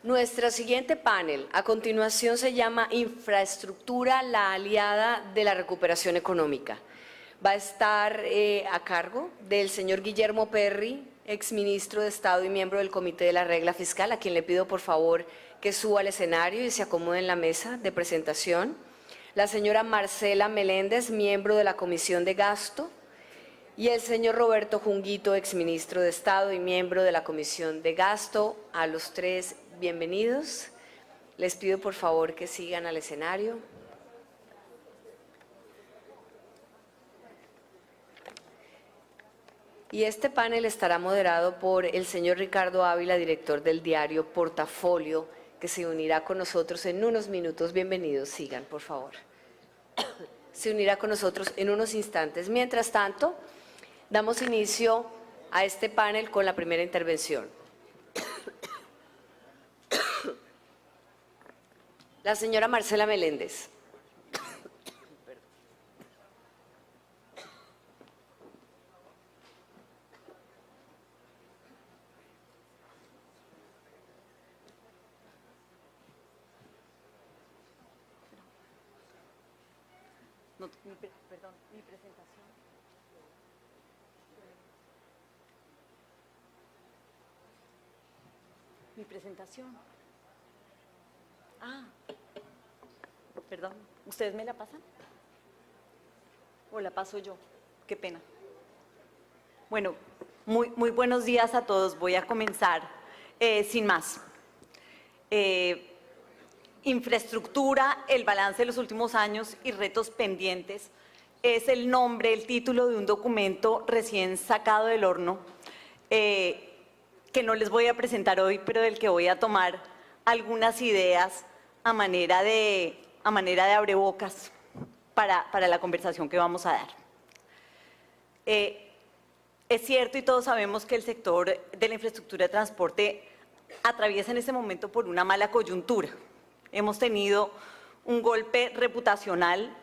Nuestro siguiente panel a continuación se llama Infraestructura, la aliada de la recuperación económica. Va a estar a cargo del señor Guillermo Perry, exministro de Estado y miembro del Comité de la Regla Fiscal, a quien le pido por favor que suba al escenario y se acomode en la mesa de presentación. La señora Marcela Meléndez, miembro de la Comisión de Gasto, y el señor Roberto Junguito, exministro de Estado y miembro de la Comisión de Gasto. A los tres, bienvenidos. Les pido por favor que sigan al escenario. Y este panel estará moderado por el señor Ricardo Ávila, director del diario Portafolio, que se unirá con nosotros en unos minutos. Bienvenidos, sigan, por favor. Se unirá con nosotros en unos instantes. Mientras tanto, damos inicio a este panel con la primera intervención. La señora Marcela Meléndez. Perdón, mi presentación. Mi presentación. Perdón, ¿ustedes me la pasan? ¿O la paso yo? Qué pena. Bueno, muy buenos días a todos. Voy a comenzar sin más. Infraestructura, el balance de los últimos años y retos pendientes es el nombre, el título de un documento recién sacado del horno que no les voy a presentar hoy, pero del que voy a tomar algunas ideas a manera de abrebocas para la conversación que vamos a dar. Es cierto y todos sabemos que el sector de la infraestructura de transporte atraviesa en este momento por una mala coyuntura. Hemos tenido un golpe reputacional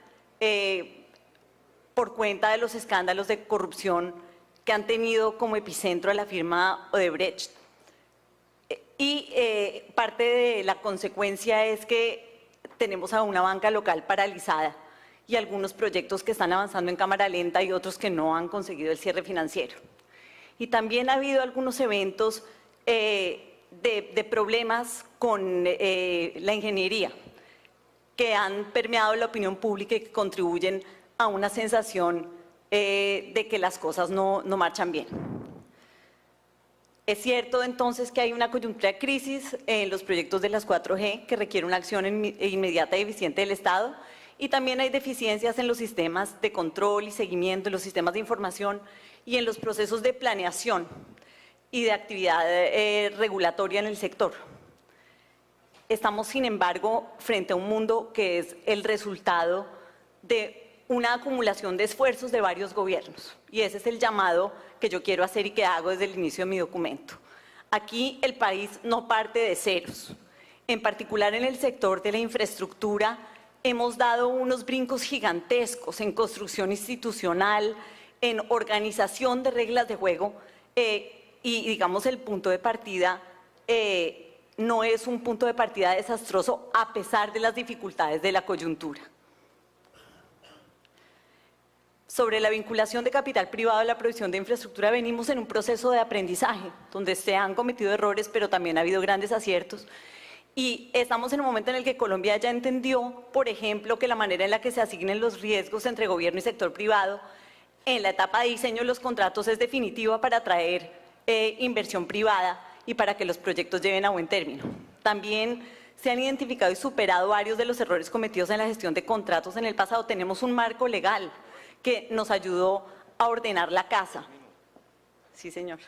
por cuenta de los escándalos de corrupción que han tenido como epicentro a la firma Odebrecht. Y parte de la consecuencia es que tenemos a una banca local paralizada y algunos proyectos que están avanzando en cámara lenta y otros que no han conseguido el cierre financiero. Y también ha habido algunos eventos de problemas con la ingeniería que han permeado la opinión pública y que contribuyen a una sensación de que las cosas no marchan bien. Es cierto entonces que hay una coyuntura de crisis en los proyectos de las 4G que requiere una acción inmediata y eficiente del Estado, y también hay deficiencias en los sistemas de control y seguimiento, en los sistemas de información y en los procesos de planeación y de actividad regulatoria en el sector. Estamos, sin embargo, frente a un mundo que es el resultado de una acumulación de esfuerzos de varios gobiernos, y ese es el llamado que yo quiero hacer y que hago desde el inicio de mi documento. Aquí el país no parte de ceros. En particular en el sector de la infraestructura hemos dado unos brincos gigantescos en construcción institucional, en organización de reglas de juego, y digamos el punto de partida no es un punto de partida desastroso a pesar de las dificultades de la coyuntura. Sobre la vinculación de capital privado a la provisión de infraestructura venimos en un proceso de aprendizaje donde se han cometido errores, pero también ha habido grandes aciertos. Y estamos en un momento en el que Colombia ya entendió, por ejemplo, que la manera en la que se asignen los riesgos entre gobierno y sector privado en la etapa de diseño de los contratos es definitiva para atraer inversión privada y para que los proyectos lleven a buen término. También se han identificado y superado varios de los errores cometidos en la gestión de contratos en el pasado. Tenemos un marco legal que nos ayudó a ordenar la casa. Sí, señor.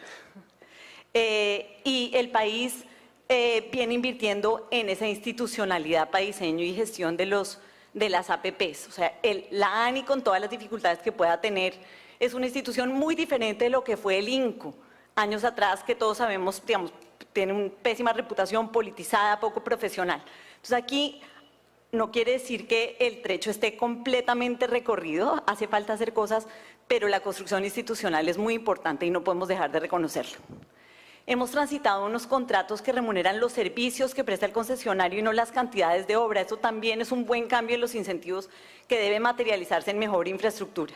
Y el país viene invirtiendo en esa institucionalidad para diseño y gestión de las APPs. O sea, la ANI, con todas las dificultades que pueda tener, es una institución muy diferente de lo que fue el INCO años atrás, que todos sabemos, digamos, tiene una pésima reputación, politizada, poco profesional. Entonces aquí no quiere decir que el trecho esté completamente recorrido, hace falta hacer cosas, pero la construcción institucional es muy importante y no podemos dejar de reconocerlo. hemos transitado unos contratos que remuneran los servicios que presta el concesionario y no las cantidades de obra. Eso también es un buen cambio en los incentivos que debe materializarse en mejor infraestructura.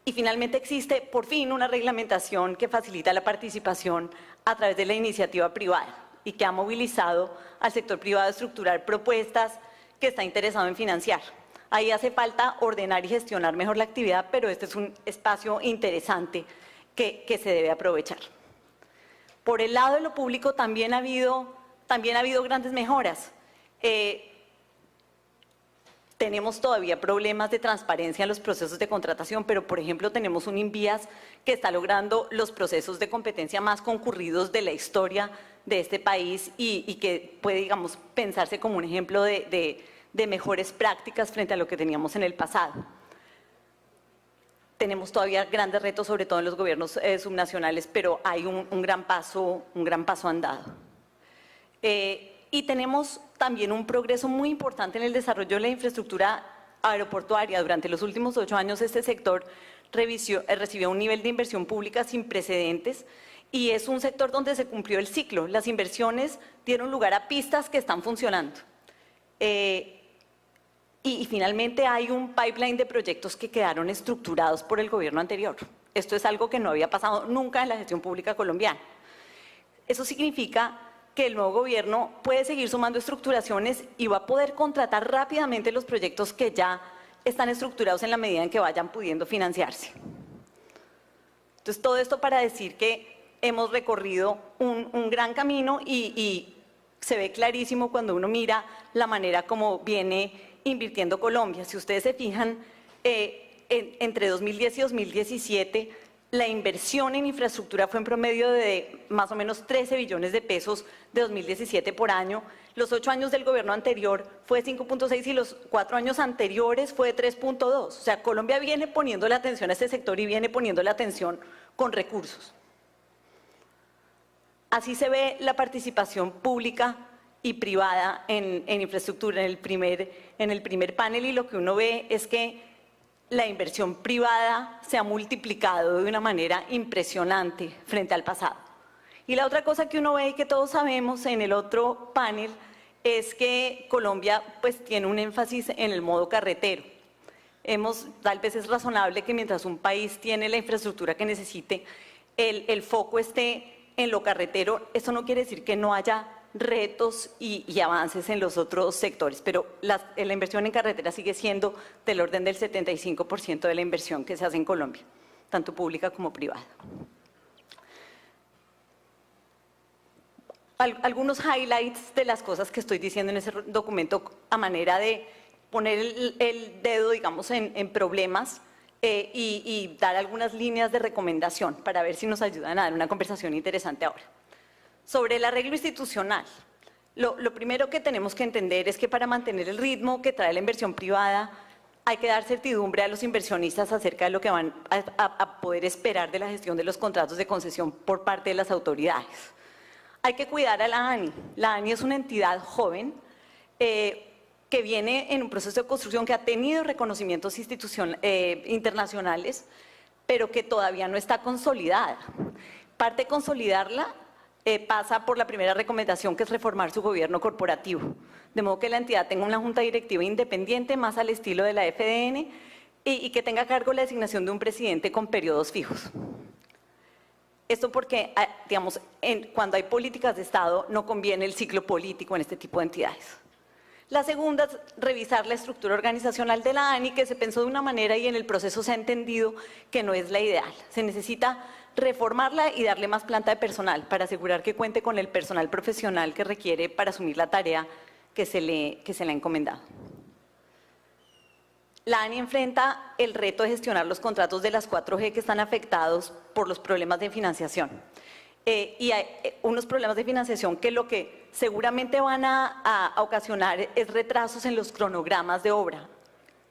Y finalmente existe, por fin, una reglamentación que facilita la participación a través de la iniciativa privada y que ha movilizado al sector privado a estructurar propuestas que está interesado en financiar. Ahí hace falta ordenar y gestionar mejor la actividad, pero este es un espacio interesante que se debe aprovechar. Por el lado de lo público también ha habido grandes mejoras. Tenemos todavía problemas de transparencia en los procesos de contratación, pero por ejemplo tenemos un INVIAS que está logrando los procesos de competencia más concurridos de la historia de este país y que puede, digamos, pensarse como un ejemplo de mejores prácticas frente a lo que teníamos en el pasado. Tenemos todavía grandes retos, sobre todo en los gobiernos subnacionales, pero hay un gran paso andado. Y tenemos también un progreso muy importante en el desarrollo de la infraestructura aeroportuaria. Durante los últimos 8 años este sector recibió un nivel de inversión pública sin precedentes y es un sector donde se cumplió el ciclo. Las inversiones dieron lugar a pistas que están funcionando. Y finalmente hay un pipeline de proyectos que quedaron estructurados por el gobierno anterior. Esto es algo que no había pasado nunca en la gestión pública colombiana. Eso significa que el nuevo gobierno puede seguir sumando estructuraciones y va a poder contratar rápidamente los proyectos que ya están estructurados en la medida en que vayan pudiendo financiarse. Entonces, todo esto para decir que hemos recorrido un gran camino y se ve clarísimo cuando uno mira la manera como viene invirtiendo Colombia. Si ustedes se fijan, entre 2010 y 2017, la inversión en infraestructura fue en promedio de más o menos 13 billones de pesos de 2017 por año. Los 8 años del gobierno anterior fue 5.6 y los 4 años anteriores fue 3.2. O sea, Colombia viene poniendo la atención a este sector y viene poniendo la atención con recursos. Así se ve la participación pública y privada en infraestructura en el primer panel, y lo que uno ve es que la inversión privada se ha multiplicado de una manera impresionante frente al pasado. Y la otra cosa que uno ve y que todos sabemos en el otro panel es que Colombia pues tiene un énfasis en el modo carretero. Tal vez es razonable que mientras un país tiene la infraestructura que necesite, el foco esté en lo carretero. Eso no quiere decir que no haya retos y avances en los otros sectores, pero la inversión en carretera sigue siendo del orden del 75% de la inversión que se hace en Colombia, tanto pública como privada. Algunos highlights de las cosas que estoy diciendo en ese documento a manera de poner el dedo, digamos, en problemas y dar algunas líneas de recomendación para ver si nos ayudan a dar una conversación interesante ahora. Sobre el arreglo institucional, lo primero que tenemos que entender es que para mantener el ritmo que trae la inversión privada hay que dar certidumbre a los inversionistas acerca de lo que van a poder esperar de la gestión de los contratos de concesión por parte de las autoridades. Hay que cuidar a la ANI. La ANI es una entidad joven que viene en un proceso de construcción que ha tenido reconocimientos internacionales, pero que todavía no está consolidada. Parte de consolidarla pasa por la primera recomendación, que es reformar su gobierno corporativo, de modo que la entidad tenga una junta directiva independiente, más al estilo de la FDN, y que tenga a cargo la designación de un presidente con periodos fijos. Esto porque, digamos, cuando hay políticas de Estado no conviene el ciclo político en este tipo de entidades. La segunda es revisar la estructura organizacional de la ANI, que se pensó de una manera y en el proceso se ha entendido que no es la ideal. Se necesita reformarla y darle más planta de personal para asegurar que cuente con el personal profesional que requiere para asumir la tarea que se le ha encomendado. La ANI enfrenta el reto de gestionar los contratos de las 4G que están afectados por los problemas de financiación. Y hay unos problemas de financiación que lo que seguramente van a ocasionar es retrasos en los cronogramas de obra.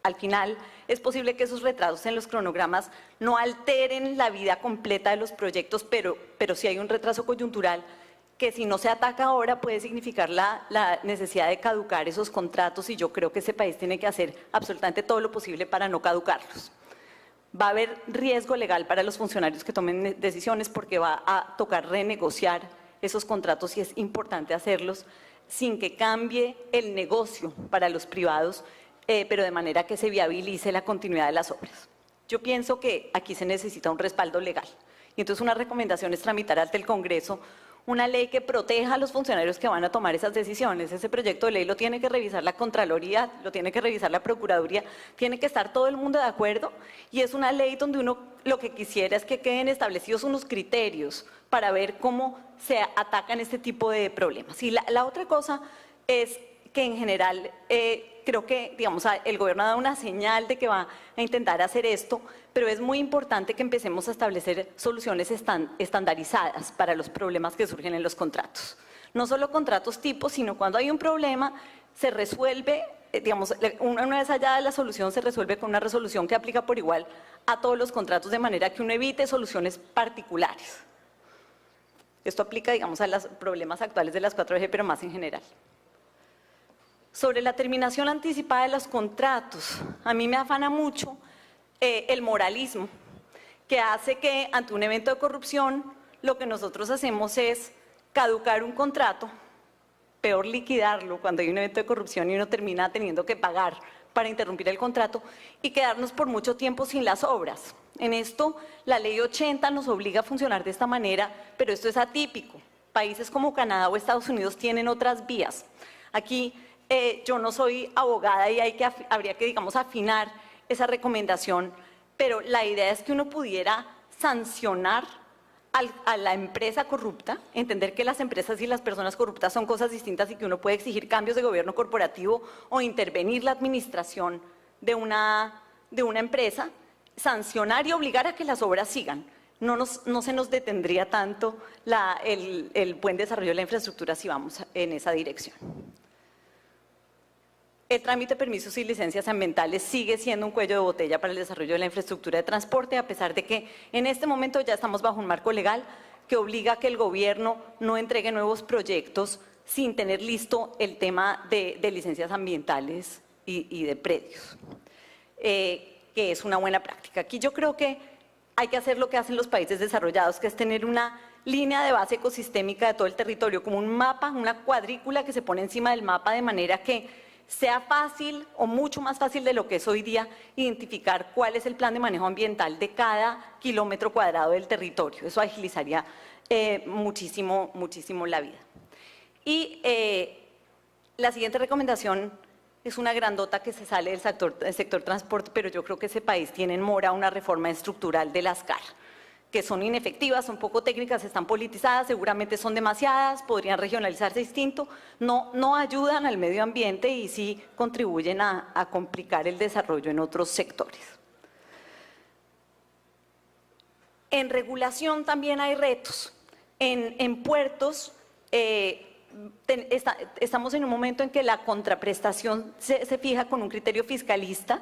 Al final es posible que esos retrasos en los cronogramas no alteren la vida completa de los proyectos, pero sí hay un retraso coyuntural que si no se ataca ahora puede significar la necesidad de caducar esos contratos, y yo creo que ese país tiene que hacer absolutamente todo lo posible para no caducarlos. Va a haber riesgo legal para los funcionarios que tomen decisiones porque va a tocar renegociar esos contratos y es importante hacerlos sin que cambie el negocio para los privados, pero de manera que se viabilice la continuidad de las obras. Yo pienso que aquí se necesita un respaldo legal. Y entonces una recomendación es tramitar ante el Congreso una ley que proteja a los funcionarios que van a tomar esas decisiones. Ese proyecto de ley lo tiene que revisar la Contraloría, lo tiene que revisar la Procuraduría, tiene que estar todo el mundo de acuerdo y es una ley donde uno lo que quisiera es que queden establecidos unos criterios para ver cómo se atacan este tipo de problemas. Y la otra cosa es que en general creo que digamos, el gobierno ha dado una señal de que va a intentar hacer esto, pero es muy importante que empecemos a establecer soluciones estandarizadas para los problemas que surgen en los contratos. No solo contratos tipos, sino cuando hay un problema se resuelve, digamos, una vez hallada la solución se resuelve con una resolución que aplica por igual a todos los contratos de manera que uno evite soluciones particulares. Esto aplica, digamos, a los problemas actuales de las 4G, pero más en general. Sobre la terminación anticipada de los contratos, a mí me afana mucho el moralismo, que hace que ante un evento de corrupción lo que nosotros hacemos es caducar un contrato, peor liquidarlo cuando hay un evento de corrupción y uno termina teniendo que pagar para interrumpir el contrato y quedarnos por mucho tiempo sin las obras. En esto la ley 80 nos obliga a funcionar de esta manera, pero esto es atípico. Países como Canadá o Estados Unidos tienen otras vías. Aquí yo no soy abogada y habría que, digamos, afinar esa recomendación, pero la idea es que uno pudiera sancionar a la empresa corrupta, entender que las empresas y las personas corruptas son cosas distintas y que uno puede exigir cambios de gobierno corporativo o intervenir la administración de una empresa, sancionar y obligar a que las obras sigan. No se nos detendría tanto el buen desarrollo de la infraestructura si vamos en esa dirección. El trámite de permisos y licencias ambientales sigue siendo un cuello de botella para el desarrollo de la infraestructura de transporte, a pesar de que en este momento ya estamos bajo un marco legal que obliga a que el gobierno no entregue nuevos proyectos sin tener listo el tema de licencias ambientales y de predios, que es una buena práctica. Aquí yo creo que hay que hacer lo que hacen los países desarrollados, que es tener una línea de base ecosistémica de todo el territorio, como un mapa, una cuadrícula que se pone encima del mapa de manera que sea fácil o mucho más fácil de lo que es hoy día identificar cuál es el plan de manejo ambiental de cada kilómetro cuadrado del territorio. Eso agilizaría muchísimo, muchísimo la vida. Y la siguiente recomendación es una grandota que se sale del sector transporte, pero yo creo que ese país tiene en mora una reforma estructural de las CAR, que son inefectivas, son poco técnicas, están politizadas, seguramente son demasiadas, podrían regionalizarse distinto, no ayudan al medio ambiente y sí contribuyen a complicar el desarrollo en otros sectores. En regulación también hay retos. En puertos estamos en un momento en que la contraprestación se fija con un criterio fiscalista,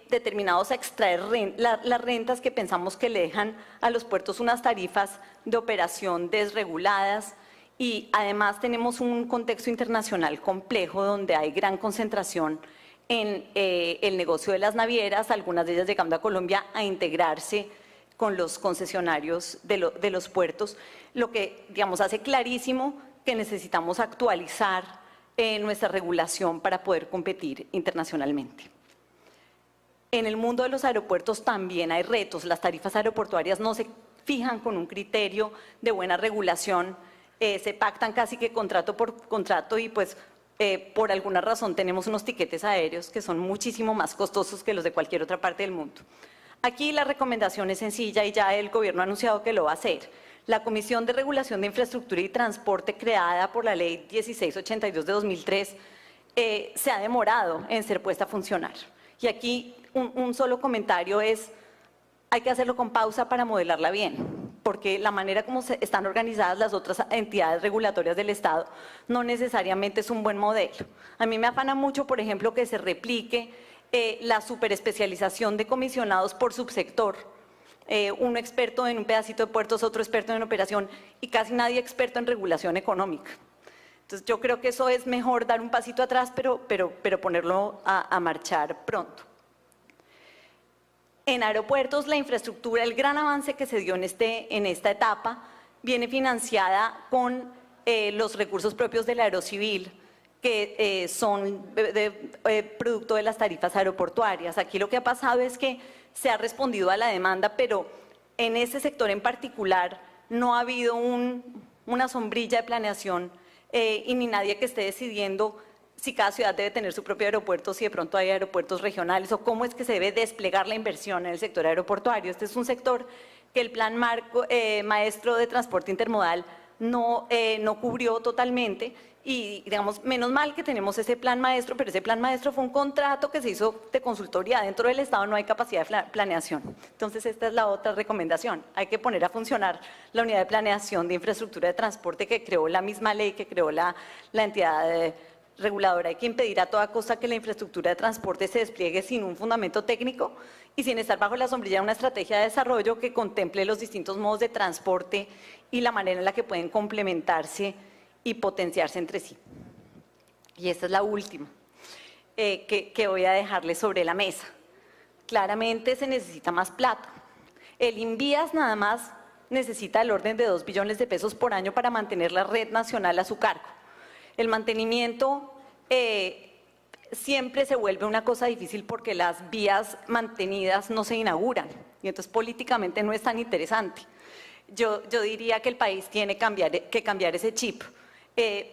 determinados a extraer las rentas que pensamos que le dejan a los puertos unas tarifas de operación desreguladas y además tenemos un contexto internacional complejo donde hay gran concentración en el negocio de las navieras, algunas de ellas llegando a Colombia a integrarse con los concesionarios de los puertos, lo que digamos hace clarísimo que necesitamos actualizar nuestra regulación para poder competir internacionalmente. En el mundo de los aeropuertos también hay retos. Las tarifas aeroportuarias no se fijan con un criterio de buena regulación, se pactan casi que contrato por contrato y pues por alguna razón tenemos unos tiquetes aéreos que son muchísimo más costosos que los de cualquier otra parte del mundo. Aquí la recomendación es sencilla y ya el gobierno ha anunciado que lo va a hacer. La Comisión de Regulación de Infraestructura y Transporte creada por la Ley 1682 de 2003 se ha demorado en ser puesta a funcionar. Y aquí un solo comentario es, hay que hacerlo con pausa para modelarla bien, porque la manera como están organizadas las otras entidades regulatorias del Estado no necesariamente es un buen modelo. A mí me afana mucho, por ejemplo, que se replique la superespecialización de comisionados por subsector, uno experto en un pedacito de puertos, otro experto en operación y casi nadie experto en regulación económica. Entonces yo creo que eso es mejor dar un pasito atrás, pero ponerlo a marchar pronto. En aeropuertos, la infraestructura, el gran avance que se dio en esta etapa, viene financiada con los recursos propios del Aerocivil, que son producto de las tarifas aeroportuarias. Aquí lo que ha pasado es que se ha respondido a la demanda, pero en ese sector en particular no ha habido una sombrilla de planeación y ni nadie que esté decidiendo si cada ciudad debe tener su propio aeropuerto, si de pronto hay aeropuertos regionales o cómo es que se debe desplegar la inversión en el sector aeroportuario. Este es un sector que el Plan Maestro de Transporte Intermodal no cubrió totalmente y, digamos, menos mal que tenemos ese Plan Maestro, pero ese Plan Maestro fue un contrato que se hizo de consultoría. Dentro del Estado no hay capacidad de planeación. Entonces, esta es la otra recomendación. Hay que poner a funcionar la unidad de planeación de infraestructura de transporte que creó la misma ley, que creó la entidad reguladora. Hay que impedir a toda costa que la infraestructura de transporte se despliegue sin un fundamento técnico y sin estar bajo la sombrilla de una estrategia de desarrollo que contemple los distintos modos de transporte y la manera en la que pueden complementarse y potenciarse entre sí. Y esta es la última que voy a dejarles sobre la mesa. Claramente se necesita más plata. El INVIAS nada más necesita el orden de 2 billones de pesos por año para mantener la red nacional a su cargo. El mantenimiento siempre se vuelve una cosa difícil porque las vías mantenidas no se inauguran y entonces políticamente no es tan interesante. Yo diría que el país tiene que cambiar ese chip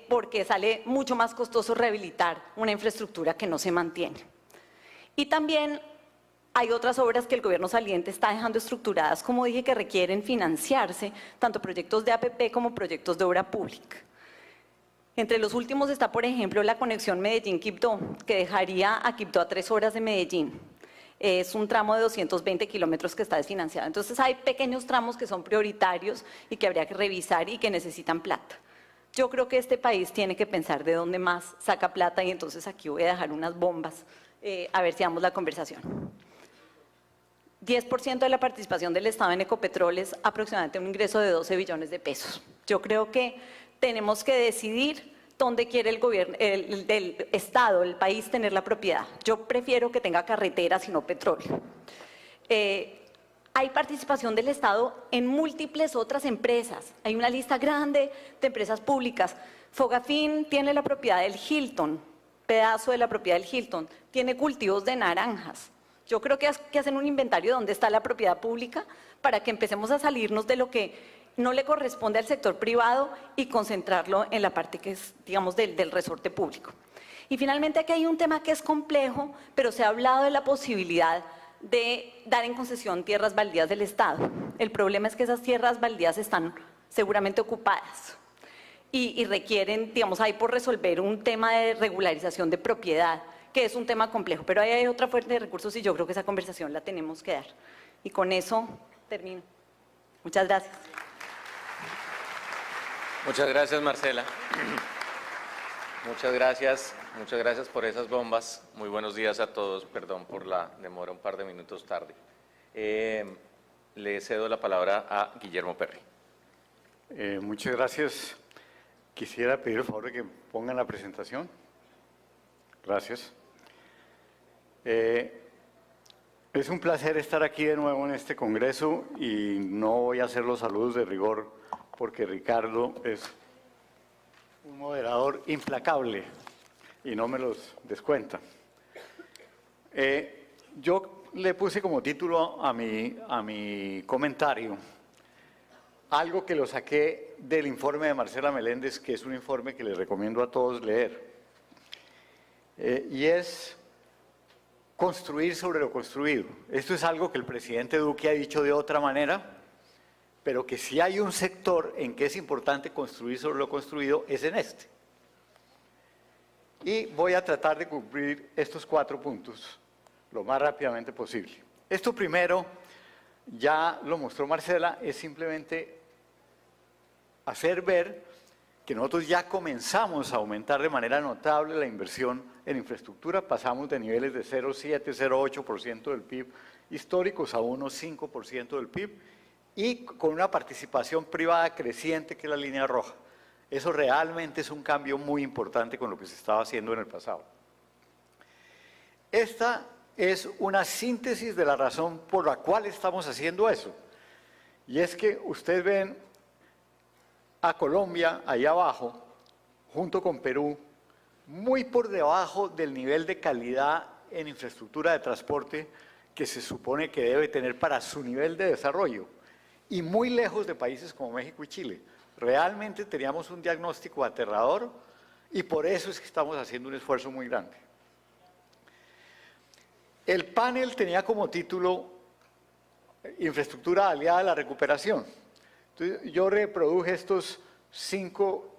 porque sale mucho más costoso rehabilitar una infraestructura que no se mantiene. Y también hay otras obras que el gobierno saliente está dejando estructuradas, como dije, que requieren financiarse, tanto proyectos de APP como proyectos de obra pública. Entre los últimos está, por ejemplo, la conexión Medellín-Quibdó, que dejaría a Quibdó a 3 horas de Medellín. Es un tramo de 220 kilómetros que está desfinanciado. Entonces hay pequeños tramos que son prioritarios y que habría que revisar y que necesitan plata. Yo creo que este país tiene que pensar de dónde más saca plata y entonces aquí voy a dejar unas bombas a ver si damos la conversación. 10% de la participación del Estado en Ecopetrol es aproximadamente un ingreso de 12 billones de pesos. Yo creo que tenemos que decidir dónde quiere el gobierno, el Estado, el país tener la propiedad. Yo prefiero que tenga carreteras y no petróleo. Hay participación del Estado en múltiples otras empresas. Hay una lista grande de empresas públicas. Fogafín tiene la propiedad del Hilton, pedazo de la propiedad del Hilton. Tiene cultivos de naranjas. Yo creo que hacen un inventario de dónde está la propiedad pública para que empecemos a salirnos de lo que no le corresponde al sector privado y concentrarlo en la parte que es, digamos, del resorte público. Y finalmente aquí hay un tema que es complejo, pero se ha hablado de la posibilidad de dar en concesión tierras baldías del Estado. El problema es que esas tierras baldías están seguramente ocupadas y requieren, digamos, hay por resolver un tema de regularización de propiedad, que es un tema complejo, pero ahí hay otra fuente de recursos y yo creo que esa conversación la tenemos que dar. Y con eso termino. Muchas gracias. Muchas gracias, Marcela. Muchas gracias por esas bombas. Muy buenos días a todos, perdón por la demora, un par de minutos tarde. Le cedo la palabra a Guillermo Perry. Muchas gracias. Quisiera pedir el favor de que pongan la presentación. Gracias. Es un placer estar aquí de nuevo en este congreso y no voy a hacer los saludos de rigor porque Ricardo es un moderador implacable y no me los descuenta. Yo le puse como título a mi comentario algo que lo saqué del informe de Marcela Meléndez, que es un informe que les recomiendo a todos leer, y es construir sobre lo construido. Esto es algo que el presidente Duque ha dicho de otra manera, pero que si hay un sector en que es importante construir sobre lo construido, es en este. Y voy a tratar de cumplir estos 4 puntos lo más rápidamente posible. Esto primero, ya lo mostró Marcela, es simplemente hacer ver que nosotros ya comenzamos a aumentar de manera notable la inversión en infraestructura. Pasamos de niveles de 0,7, 0,8% del PIB históricos a unos 5% del PIB, y con una participación privada creciente, que es la línea roja. Eso realmente es un cambio muy importante con lo que se estaba haciendo en el pasado. Esta es una síntesis de la razón por la cual estamos haciendo eso. Y es que ustedes ven a Colombia ahí abajo, junto con Perú, muy por debajo del nivel de calidad en infraestructura de transporte que se supone que debe tener para su nivel de desarrollo, y muy lejos de países como México y Chile. Realmente teníamos un diagnóstico aterrador y por eso es que estamos haciendo un esfuerzo muy grande. El panel tenía como título Infraestructura aliada a la recuperación. Entonces, yo reproduje estos 5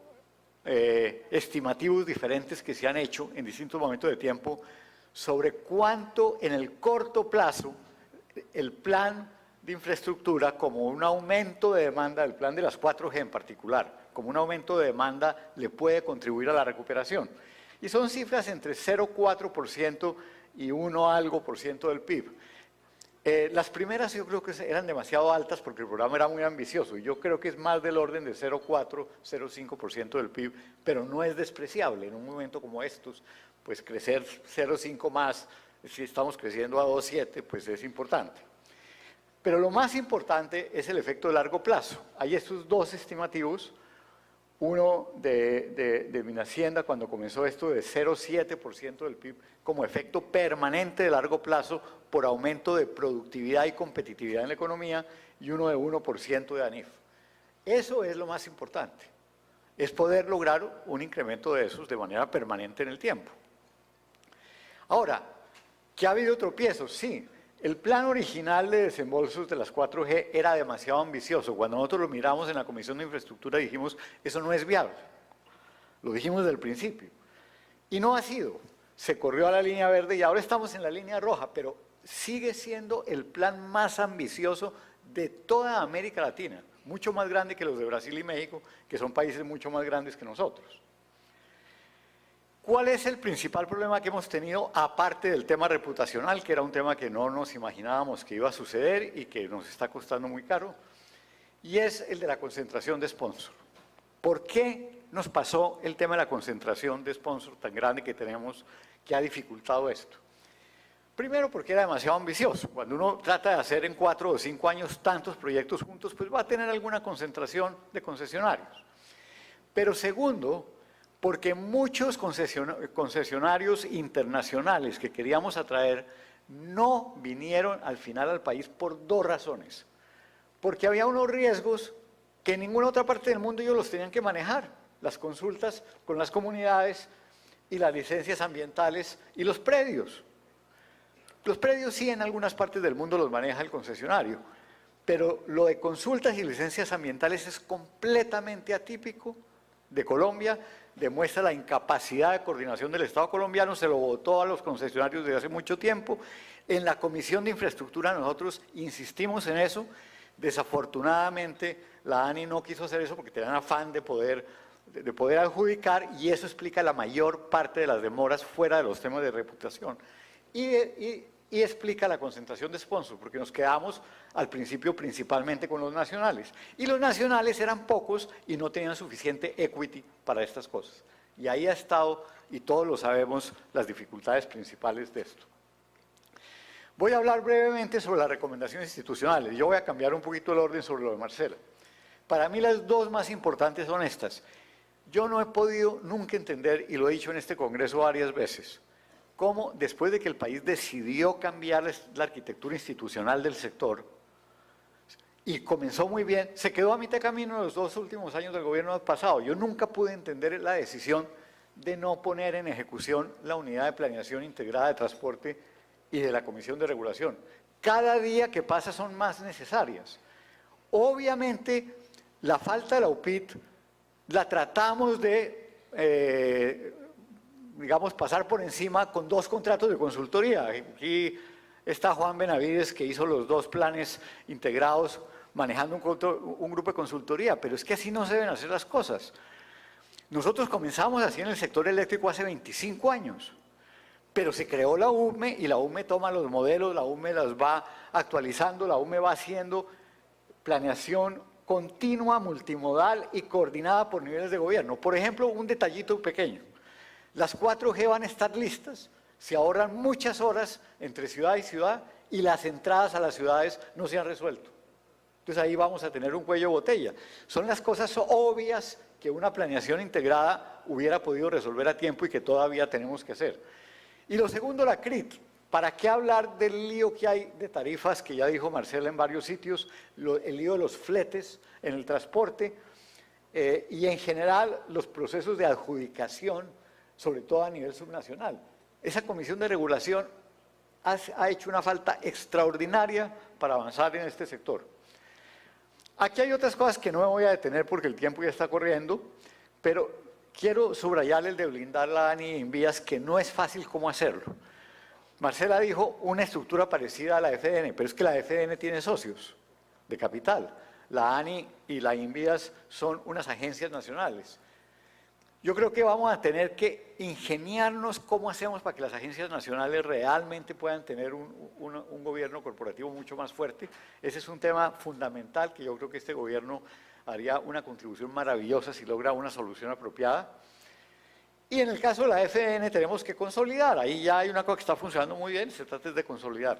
estimativos diferentes que se han hecho en distintos momentos de tiempo sobre cuánto en el corto plazo el plan de infraestructura, como un aumento de demanda, el plan de las 4G en particular, como un aumento de demanda le puede contribuir a la recuperación. Y son cifras entre 0,4% y 1 algo por ciento del PIB. Las primeras yo creo que eran demasiado altas porque el programa era muy ambicioso, y yo creo que es más del orden de 0,4, 0,5% del PIB, pero no es despreciable en un momento como estos, pues crecer 0,5 más, si estamos creciendo a 2,7, pues es importante. Pero lo más importante es el efecto de largo plazo. Hay estos 2 estimativos, uno de Minhacienda cuando comenzó esto de 0,7% del PIB como efecto permanente de largo plazo por aumento de productividad y competitividad en la economía, y uno de 1% de ANIF. Eso es lo más importante, es poder lograr un incremento de esos de manera permanente en el tiempo. Ahora, ¿que ha habido tropiezos? Sí. El plan original de desembolsos de las 4G era demasiado ambicioso. Cuando nosotros lo miramos en la Comisión de Infraestructura dijimos, eso no es viable. Lo dijimos desde el principio. Y no ha sido. Se corrió a la línea verde y ahora estamos en la línea roja, pero sigue siendo el plan más ambicioso de toda América Latina, mucho más grande que los de Brasil y México, que son países mucho más grandes que nosotros. ¿Cuál es el principal problema que hemos tenido, aparte del tema reputacional, que era un tema que no nos imaginábamos que iba a suceder y que nos está costando muy caro? Y es el de la concentración de sponsor. ¿Por qué nos pasó el tema de la concentración de sponsor tan grande que tenemos, que ha dificultado esto? Primero, porque era demasiado ambicioso. Cuando uno trata de hacer en 4 o 5 años tantos proyectos juntos, pues va a tener alguna concentración de concesionarios. Pero segundo, porque muchos concesionarios internacionales que queríamos atraer no vinieron al final al país por 2 razones. Porque había unos riesgos que en ninguna otra parte del mundo ellos los tenían que manejar, las consultas con las comunidades y las licencias ambientales y los predios. Los predios sí en algunas partes del mundo los maneja el concesionario, pero lo de consultas y licencias ambientales es completamente atípico de Colombia, demuestra la incapacidad de coordinación del Estado colombiano, se lo votó a los concesionarios desde hace mucho tiempo. En la Comisión de Infraestructura nosotros insistimos en eso, desafortunadamente la ANI no quiso hacer eso porque tenían afán de poder adjudicar, y eso explica la mayor parte de las demoras fuera de los temas de reputación. Y explica la concentración de sponsors, porque nos quedamos al principio principalmente con los nacionales. Y los nacionales eran pocos y no tenían suficiente equity para estas cosas. Y ahí ha estado, y todos lo sabemos, las dificultades principales de esto. Voy a hablar brevemente sobre las recomendaciones institucionales. Yo voy a cambiar un poquito el orden sobre lo de Marcela. Para mí las 2 más importantes son estas. Yo no he podido nunca entender, y lo he dicho en este congreso varias veces, cómo después de que el país decidió cambiar la arquitectura institucional del sector, y comenzó muy bien, se quedó a mitad de camino en los 2 últimos años del gobierno pasado. Yo nunca pude entender la decisión de no poner en ejecución la unidad de planeación integrada de transporte y de la Comisión de Regulación. Cada día que pasa son más necesarias. Obviamente, la falta de la UPIT la tratamos de digamos, pasar por encima con 2 contratos de consultoría. Aquí está Juan Benavides, que hizo los 2 planes integrados manejando un grupo de consultoría, pero es que así no se deben hacer las cosas. Nosotros comenzamos así en el sector eléctrico hace 25 años, pero se creó la UME y la UME toma los modelos, la UME las va actualizando, la UME va haciendo planeación continua, multimodal y coordinada por niveles de gobierno. Por ejemplo, un detallito pequeño. Las 4G van a estar listas Se ahorran muchas horas entre ciudad y ciudad y las entradas a las ciudades no se han resuelto. Entonces ahí vamos a tener un cuello de botella. Son las cosas obvias que una planeación integrada hubiera podido resolver a tiempo y que todavía tenemos que hacer. Y lo segundo, la CRIT. ¿Para qué hablar del lío que hay de tarifas, que ya dijo Marcela en varios sitios, el lío de los fletes en el transporte y en general los procesos de adjudicación, sobre todo a nivel subnacional? Esa comisión de regulación ha hecho una falta extraordinaria para avanzar en este sector. Aquí hay otras cosas que no me voy a detener porque el tiempo ya está corriendo, pero quiero subrayar el de blindar la ANI en vías, que no es fácil cómo hacerlo. Marcela dijo una estructura parecida a la FDN, pero es que la FDN tiene socios de capital. La ANI y la INVIAS son unas agencias nacionales. Yo creo que vamos a tener que ingeniarnos cómo hacemos para que las agencias nacionales realmente puedan tener un gobierno corporativo mucho más fuerte. Ese es un tema fundamental que yo creo que este gobierno haría una contribución maravillosa si logra una solución apropiada. Y en el caso de la FDN tenemos que consolidar. Ahí ya hay una cosa que está funcionando muy bien, se trata de consolidar.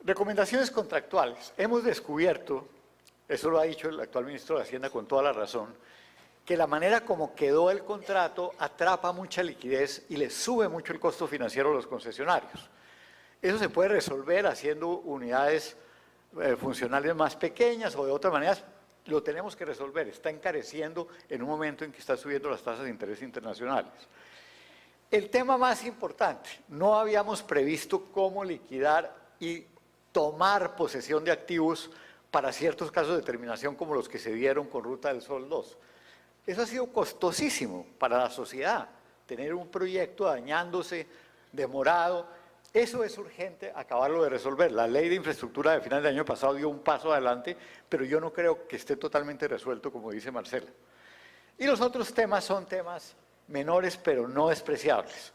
Recomendaciones contractuales. Hemos descubierto, eso lo ha dicho el actual ministro de Hacienda con toda la razón, que la manera como quedó el contrato atrapa mucha liquidez y le sube mucho el costo financiero a los concesionarios. Eso se puede resolver haciendo unidades funcionales más pequeñas o de otras maneras. Lo tenemos que resolver, está encareciendo en un momento en que está subiendo las tasas de interés internacionales. El tema más importante, no habíamos previsto cómo liquidar y tomar posesión de activos para ciertos casos de terminación como los que se dieron con Ruta del Sol 2. Eso ha sido costosísimo para la sociedad, tener un proyecto dañándose, demorado. Eso es urgente acabarlo de resolver. La ley de infraestructura de final del año pasado dio un paso adelante, pero yo no creo que esté totalmente resuelto, como dice Marcela. Y los otros temas son temas menores, pero no despreciables.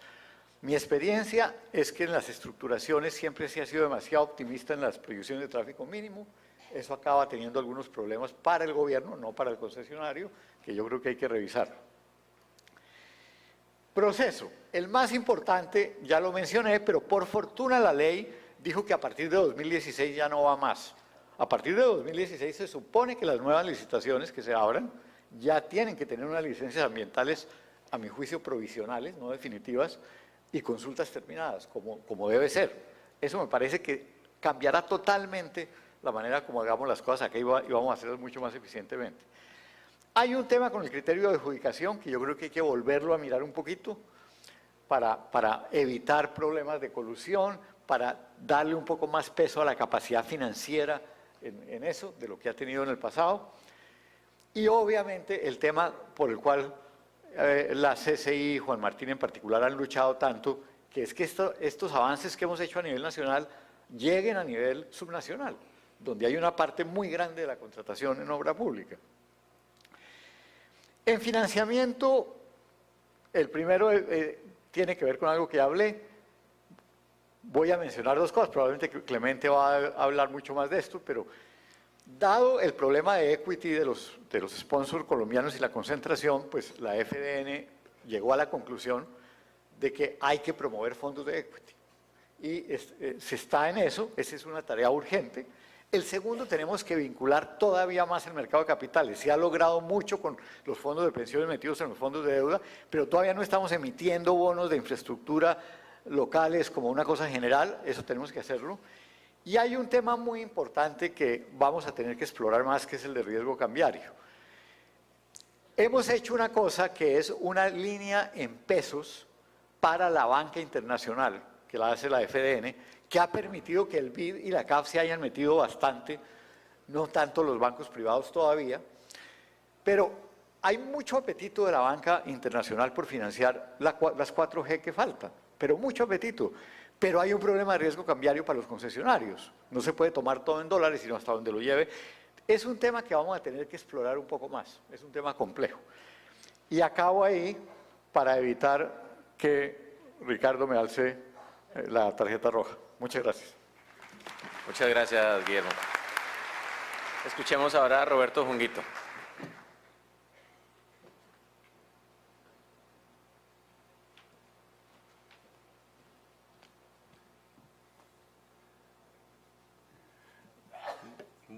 Mi experiencia es que en las estructuraciones siempre se ha sido demasiado optimista en las proyecciones de tráfico mínimo. Eso acaba teniendo algunos problemas para el gobierno, no para el concesionario, que yo creo que hay que revisar. Proceso. El más importante, ya lo mencioné, pero por fortuna la ley dijo que a partir de 2016 ya no va más. A partir de 2016 se supone que las nuevas licitaciones que se abran ya tienen que tener unas licencias ambientales, a mi juicio, provisionales, no definitivas, y consultas terminadas, como debe ser. Eso me parece que cambiará totalmente la manera como hagamos las cosas acá y vamos a hacerlas mucho más eficientemente. Hay un tema con el criterio de adjudicación que yo creo que hay que volverlo a mirar un poquito para evitar problemas de colusión, para darle un poco más peso a la capacidad financiera en eso, de lo que ha tenido en el pasado. Y obviamente el tema por el cual la CCI y Juan Martín en particular han luchado tanto, que es que estos avances que hemos hecho a nivel nacional lleguen a nivel subnacional, donde hay una parte muy grande de la contratación en obra pública. En financiamiento, el primero tiene que ver con algo que hablé. Voy a mencionar dos cosas, probablemente Clemente va a hablar mucho más de esto, pero dado el problema de equity de los sponsors colombianos y la concentración, pues la FDN llegó a la conclusión de que hay que promover fondos de equity. Y se está en eso, esa es una tarea urgente. El segundo, tenemos que vincular todavía más el mercado de capitales. Se ha logrado mucho con los fondos de pensiones metidos en los fondos de deuda, pero todavía no estamos emitiendo bonos de infraestructura locales como una cosa general, eso tenemos que hacerlo. Y hay un tema muy importante que vamos a tener que explorar más, que es el de riesgo cambiario. Hemos hecho una cosa que es una línea en pesos para la banca internacional, que la hace la FDN, que ha permitido que el BID y la CAF se hayan metido bastante, no tanto los bancos privados todavía, pero hay mucho apetito de la banca internacional por financiar las 4G que faltan, pero mucho apetito. Pero hay un problema de riesgo cambiario para los concesionarios. No se puede tomar todo en dólares, sino hasta donde lo lleve. Es un tema que vamos a tener que explorar un poco más, es un tema complejo. Y acabo ahí para evitar que Ricardo me alce la tarjeta roja. Muchas gracias. Muchas gracias, Guillermo. Escuchemos ahora a Roberto Junguito.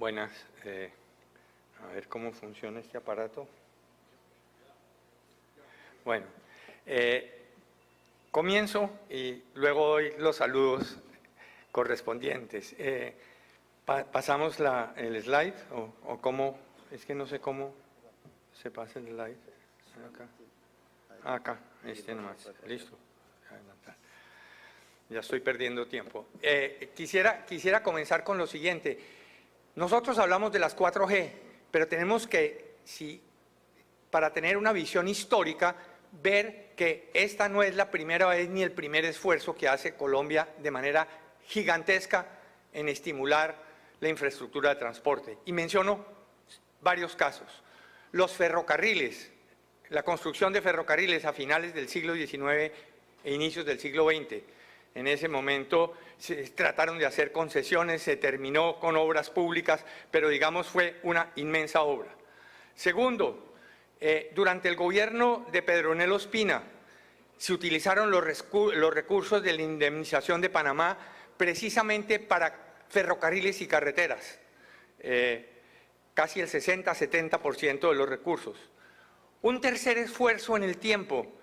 Buenas. A ver cómo funciona este aparato. Bueno, comienzo y luego doy los saludos correspondientes. ¿Pasamos el slide o cómo? Es que no sé cómo se pasa el slide. Acá, este nomás. Listo. Adelantar. Ya estoy perdiendo tiempo. Quisiera comenzar con lo siguiente. Nosotros hablamos de las 4G, pero tenemos que, para tener una visión histórica, ver que esta no es la primera vez ni el primer esfuerzo que hace Colombia de manera gigantesca en estimular la infraestructura de transporte. Y menciono varios casos. Los ferrocarriles, la construcción de ferrocarriles a finales del siglo XIX e inicios del siglo XX. En ese momento se trataron de hacer concesiones, se terminó con obras públicas, pero digamos fue una inmensa obra. Segundo, durante el gobierno de Pedro Nelo Ospina se utilizaron los recursos de la indemnización de Panamá precisamente para ferrocarriles y carreteras, casi el 60-70% de los recursos. Un tercer esfuerzo en el tiempo,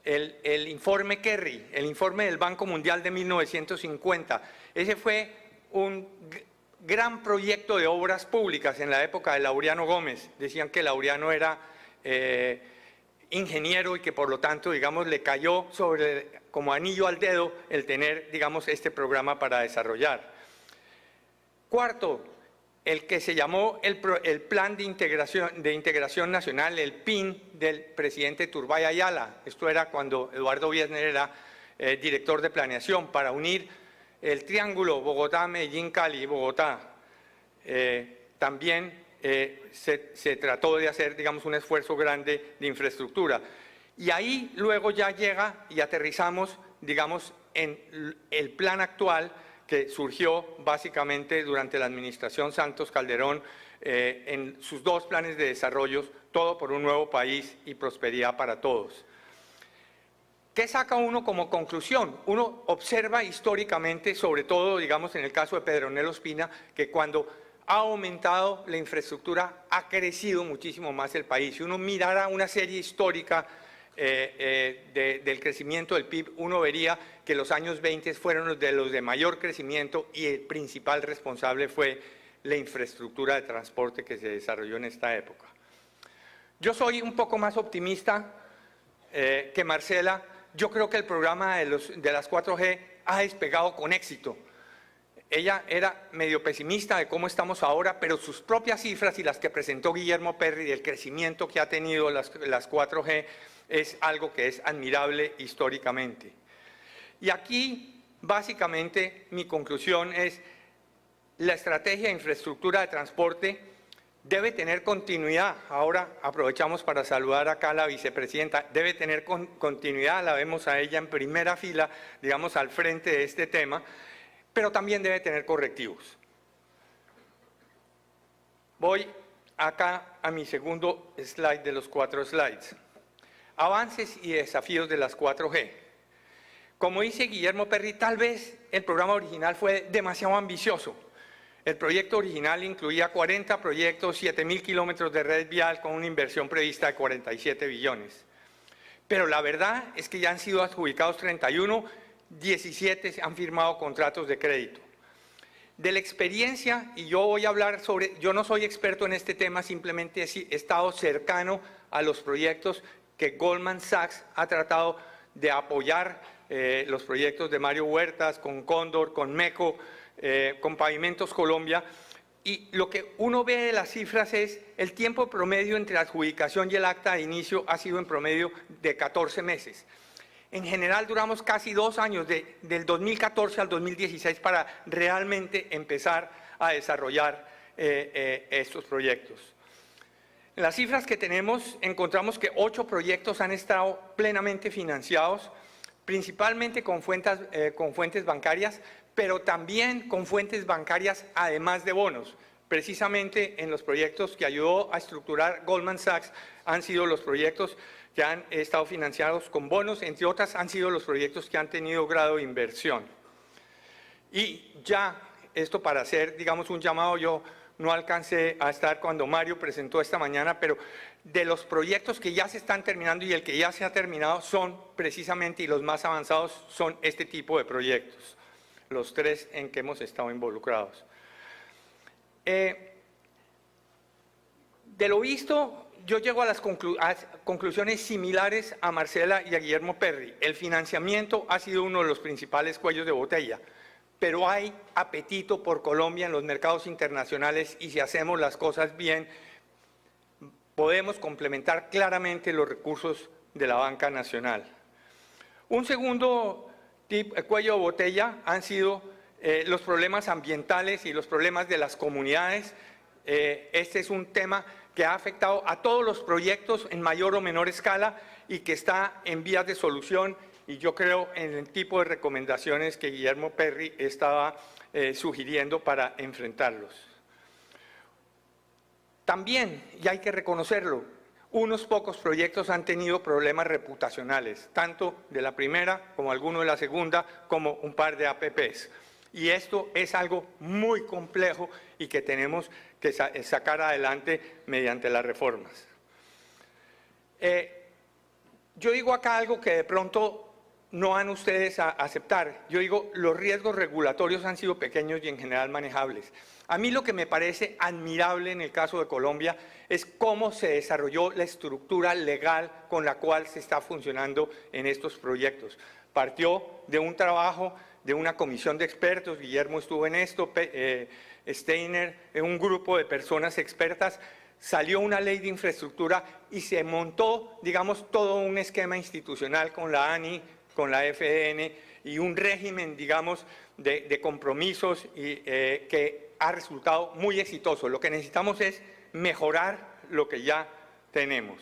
el informe Kerry, el informe del Banco Mundial de 1950. Ese fue un gran proyecto de obras públicas en la época de Laureano Gómez. Decían que Laureano era ingeniero y que por lo tanto, digamos, le cayó como anillo al dedo el tener, digamos, este programa para desarrollar. Cuarto, el que se llamó el Plan de Integración Nacional, el PIN del presidente Turbay Ayala. Esto era cuando Eduardo Wiesner era director de planeación para unir el triángulo Bogotá, Medellín, Cali y Bogotá. También se trató de hacer, digamos, un esfuerzo grande de infraestructura. Y ahí luego ya llega y aterrizamos, digamos, en el plan actual que surgió básicamente durante la administración Santos Calderón en sus dos planes de desarrollo, todo por un nuevo país y prosperidad para todos. ¿Qué saca uno como conclusión? Uno observa históricamente, sobre todo, digamos, en el caso de Pedro Nelo Ospina, que cuando ha aumentado la infraestructura, ha crecido muchísimo más el país. Si uno mirara una serie histórica del crecimiento del PIB, uno vería que los años 20 fueron los de mayor crecimiento y el principal responsable fue la infraestructura de transporte que se desarrolló en esta época. Yo soy un poco más optimista que Marcela. Yo creo que el programa de las 4G ha despegado con éxito. Ella era medio pesimista de cómo estamos ahora, pero sus propias cifras y las que presentó Guillermo Perry del crecimiento que ha tenido las 4G es algo que es admirable históricamente. Y aquí, básicamente, mi conclusión es la estrategia de infraestructura de transporte debe tener continuidad. Ahora aprovechamos para saludar acá a la vicepresidenta. Debe tener continuidad, la vemos a ella en primera fila, digamos, al frente de este tema, pero también debe tener correctivos. Voy acá a mi segundo slide de los 4 slides. Avances y desafíos de las 4G. Como dice Guillermo Perry, tal vez el programa original fue demasiado ambicioso. El proyecto original incluía 40 proyectos, 7.000 kilómetros de red vial con una inversión prevista de 47 billones. Pero la verdad es que ya han sido adjudicados 31, 17 han firmado contratos de crédito. De la experiencia, y yo voy a hablar sobre, yo no soy experto en este tema, simplemente he estado cercano a los proyectos que Goldman Sachs ha tratado de apoyar, los proyectos de Mario Huertas, con Cóndor, con MECO, con Pavimentos Colombia, y lo que uno ve de las cifras es el tiempo promedio entre la adjudicación y el acta de inicio ha sido en promedio de 14 meses. En general duramos casi 2 años, del 2014 al 2016, para realmente empezar a desarrollar estos proyectos. En las cifras que tenemos, encontramos que 8 proyectos han estado plenamente financiados, principalmente con fuentes bancarias, pero también con fuentes bancarias además de bonos. Precisamente en los proyectos que ayudó a estructurar Goldman Sachs han sido los proyectos que han estado financiados con bonos, entre otras han sido los proyectos que han tenido grado de inversión. Y ya, esto para hacer, digamos, un llamado, yo no alcancé a estar cuando Mario presentó esta mañana, pero de los proyectos que ya se están terminando y el que ya se ha terminado son precisamente, y los más avanzados son este tipo de proyectos, los 3 en que hemos estado involucrados. De lo visto, yo llego a las conclusiones similares a Marcela y a Guillermo Perry. El financiamiento ha sido uno de los principales cuellos de botella, pero hay apetito por Colombia en los mercados internacionales y si hacemos las cosas bien, podemos complementar claramente los recursos de la banca nacional. Un segundo cuello de botella han sido los problemas ambientales y los problemas de las comunidades. Este es un tema que ha afectado a todos los proyectos en mayor o menor escala y que está en vías de solución, y yo creo en el tipo de recomendaciones que Guillermo Perry estaba sugiriendo para enfrentarlos. También, y hay que reconocerlo, unos pocos proyectos han tenido problemas reputacionales, tanto de la primera como alguno de la segunda, como un par de APPs. Y esto es algo muy complejo y que tenemos que sacar adelante mediante las reformas. Yo digo acá algo que de pronto no van ustedes a aceptar. Yo digo, los riesgos regulatorios han sido pequeños y en general manejables. A mí lo que me parece admirable en el caso de Colombia es cómo se desarrolló la estructura legal con la cual se está funcionando en estos proyectos. Partió de un trabajo de una comisión de expertos, Guillermo estuvo en esto, Steiner, un grupo de personas expertas, salió una ley de infraestructura y se montó, digamos, todo un esquema institucional con la ANI, con la FDN y un régimen, digamos, de compromisos que ha resultado muy exitoso. Lo que necesitamos es mejorar lo que ya tenemos.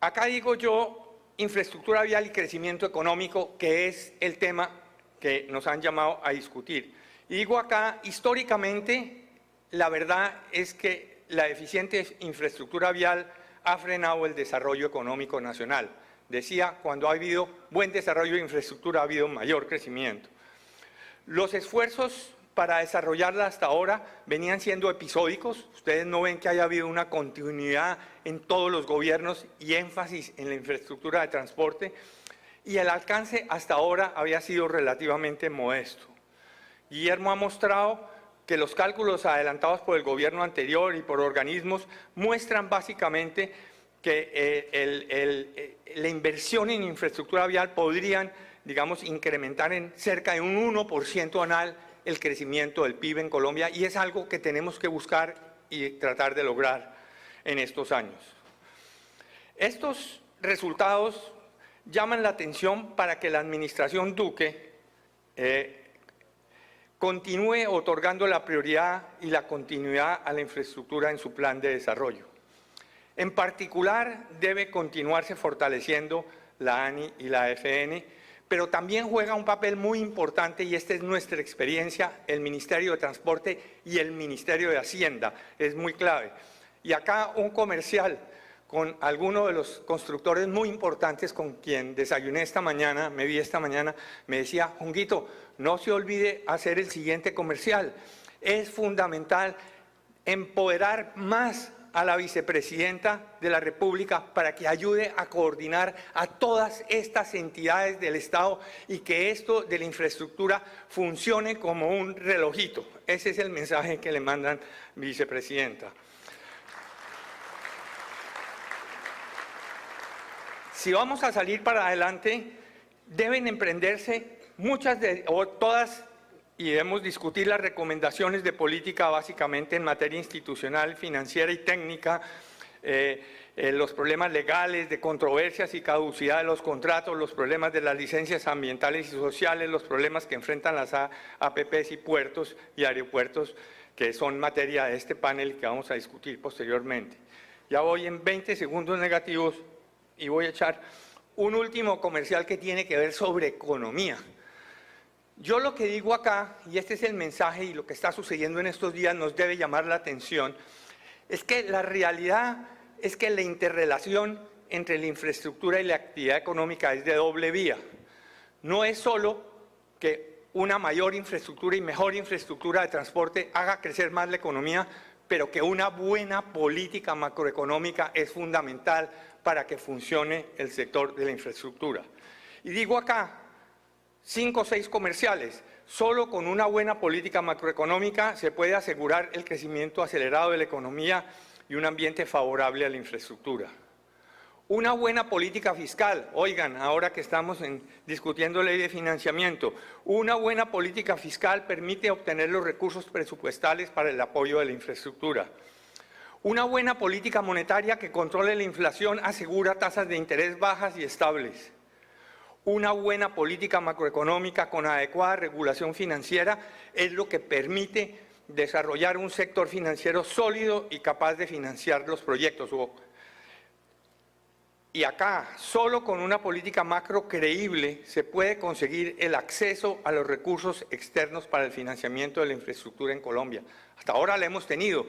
Acá digo yo, infraestructura vial y crecimiento económico, que es el tema que nos han llamado a discutir. Y digo acá, históricamente, la verdad es que la eficiente infraestructura vial ha frenado el desarrollo económico nacional. Decía, cuando ha habido buen desarrollo de infraestructura ha habido mayor crecimiento. Los esfuerzos para desarrollarla hasta ahora venían siendo episódicos. Ustedes no ven que haya habido una continuidad en todos los gobiernos y énfasis en la infraestructura de transporte, y el alcance hasta ahora había sido relativamente modesto. Guillermo ha mostrado que los cálculos adelantados por el gobierno anterior y por organismos muestran básicamente que la inversión en infraestructura vial podrían, digamos, incrementar en cerca de un 1% anual el crecimiento del PIB en Colombia, y es algo que tenemos que buscar y tratar de lograr en estos años. Estos resultados llaman la atención para que la administración Duque continúe otorgando la prioridad y la continuidad a la infraestructura en su plan de desarrollo. En particular, debe continuarse fortaleciendo la ANI y la FN, pero también juega un papel muy importante, y esta es nuestra experiencia, el Ministerio de Transporte y el Ministerio de Hacienda, es muy clave. Y acá un comercial con alguno de los constructores muy importantes con quien desayuné esta mañana, me vi esta mañana, me decía, Jonguito, no se olvide hacer el siguiente comercial. Es fundamental empoderar más a la vicepresidenta de la República para que ayude a coordinar a todas estas entidades del Estado y que esto de la infraestructura funcione como un relojito. Ese es el mensaje que le mandan, vicepresidenta. Si vamos a salir para adelante, deben emprenderse todas, y debemos discutir las recomendaciones de política básicamente en materia institucional, financiera y técnica, los problemas legales de controversias y caducidad de los contratos, los problemas de las licencias ambientales y sociales, los problemas que enfrentan las APPs y puertos y aeropuertos, que son materia de este panel que vamos a discutir posteriormente. Ya voy en 20 segundos negativos y voy a echar un último comercial que tiene que ver sobre economía. Yo lo que digo acá, y este es el mensaje y lo que está sucediendo en estos días nos debe llamar la atención, es que la realidad es que la interrelación entre la infraestructura y la actividad económica es de doble vía. No es solo que una mayor infraestructura y mejor infraestructura de transporte haga crecer más la economía, pero que una buena política macroeconómica es fundamental para que funcione el sector de la infraestructura. Y digo acá, 5 o 6 comerciales, solo con una buena política macroeconómica se puede asegurar el crecimiento acelerado de la economía y un ambiente favorable a la infraestructura. Una buena política fiscal, oigan, ahora que estamos discutiendo ley de financiamiento, una buena política fiscal permite obtener los recursos presupuestales para el apoyo de la infraestructura. Una buena política monetaria que controle la inflación asegura tasas de interés bajas y estables. Una buena política macroeconómica con adecuada regulación financiera es lo que permite desarrollar un sector financiero sólido y capaz de financiar los proyectos. Y acá, solo con una política macro creíble se puede conseguir el acceso a los recursos externos para el financiamiento de la infraestructura en Colombia. Hasta ahora la hemos tenido,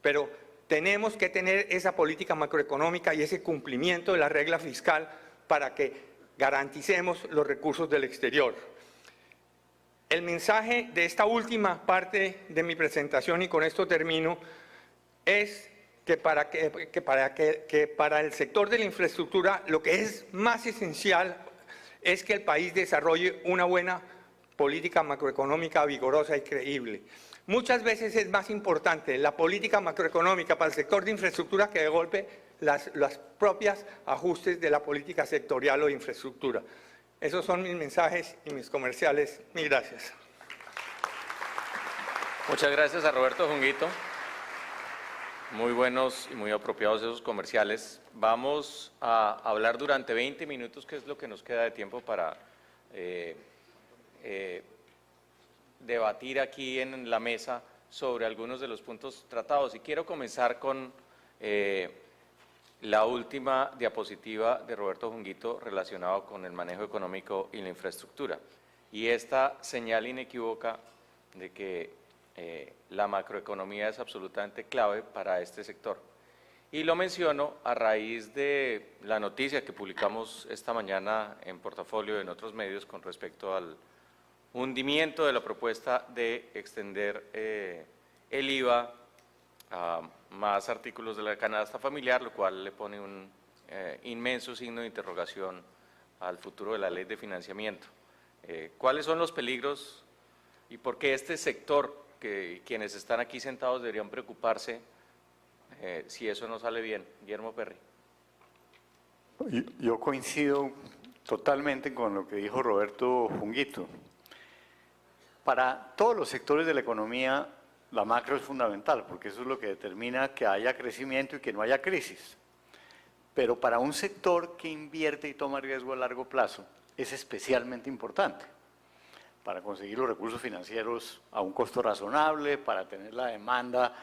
pero tenemos que tener esa política macroeconómica y ese cumplimiento de la regla fiscal para que garanticemos los recursos del exterior. El mensaje de esta última parte de mi presentación, y con esto termino, es que para el sector de la infraestructura lo que es más esencial es que el país desarrolle una buena política macroeconómica vigorosa y creíble. Muchas veces es más importante la política macroeconómica para el sector de infraestructura que de golpe las propias ajustes de la política sectorial o de infraestructura. Esos son mis mensajes y mis comerciales. Mil gracias. Muchas gracias a Roberto Junguito. Muy buenos y muy apropiados esos comerciales. Vamos a hablar durante 20 minutos, que es lo que nos queda de tiempo para debatir aquí en la mesa sobre algunos de los puntos tratados. Y quiero comenzar con la última diapositiva de Roberto Junguito relacionado con el manejo económico y la infraestructura. Y esta señal inequívoca de que la macroeconomía es absolutamente clave para este sector. Y lo menciono a raíz de la noticia que publicamos esta mañana en Portafolio y en otros medios con respecto al hundimiento de la propuesta de extender el IVA a más artículos de la canasta familiar, lo cual le pone un inmenso signo de interrogación al futuro de la ley de financiamiento. ¿Cuáles son los peligros y por qué este sector, que quienes están aquí sentados deberían preocuparse si eso no sale bien? Guillermo Perry. Yo coincido totalmente con lo que dijo Roberto Junguito. Para todos los sectores de la economía, la macro es fundamental, porque eso es lo que determina que haya crecimiento y que no haya crisis. Pero para un sector que invierte y toma riesgo a largo plazo, es especialmente importante para conseguir los recursos financieros a un costo razonable, para tener la demanda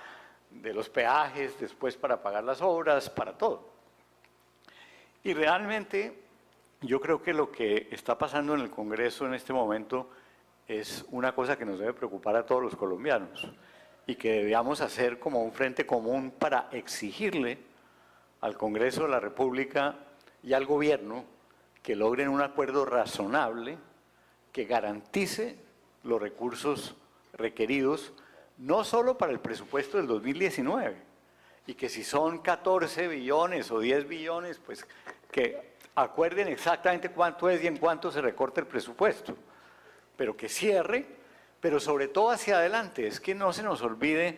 de los peajes, después para pagar las obras, para todo. Y realmente yo creo que lo que está pasando en el Congreso en este momento es una cosa que nos debe preocupar a todos los colombianos y que debíamos hacer como un frente común para exigirle al Congreso de la República y al Gobierno que logren un acuerdo razonable que garantice los recursos requeridos, no solo para el presupuesto del 2019, y que si son 14 billones o 10 billones, pues que acuerden exactamente cuánto es y en cuánto se recorta el presupuesto, pero que cierre, pero sobre todo hacia adelante. Es que no se nos olvide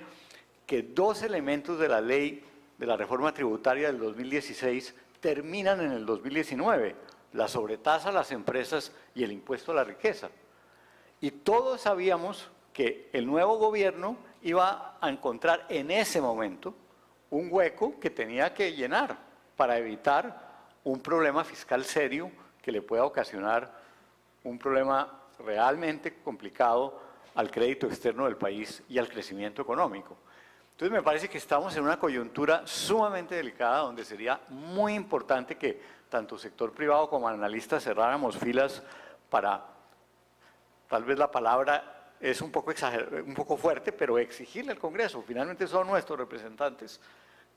que 2 elementos de la ley de la reforma tributaria del 2016 terminan en el 2019, la sobretasa a las empresas y el impuesto a la riqueza. Y todos sabíamos que el nuevo gobierno iba a encontrar en ese momento un hueco que tenía que llenar para evitar un problema fiscal serio que le pueda ocasionar un problema realmente complicado al crédito externo del país y al crecimiento económico. Entonces me parece que estamos en una coyuntura sumamente delicada donde sería muy importante que tanto sector privado como analistas cerráramos filas para, tal vez la palabra es un poco fuerte, pero exigirle al Congreso, finalmente son nuestros representantes,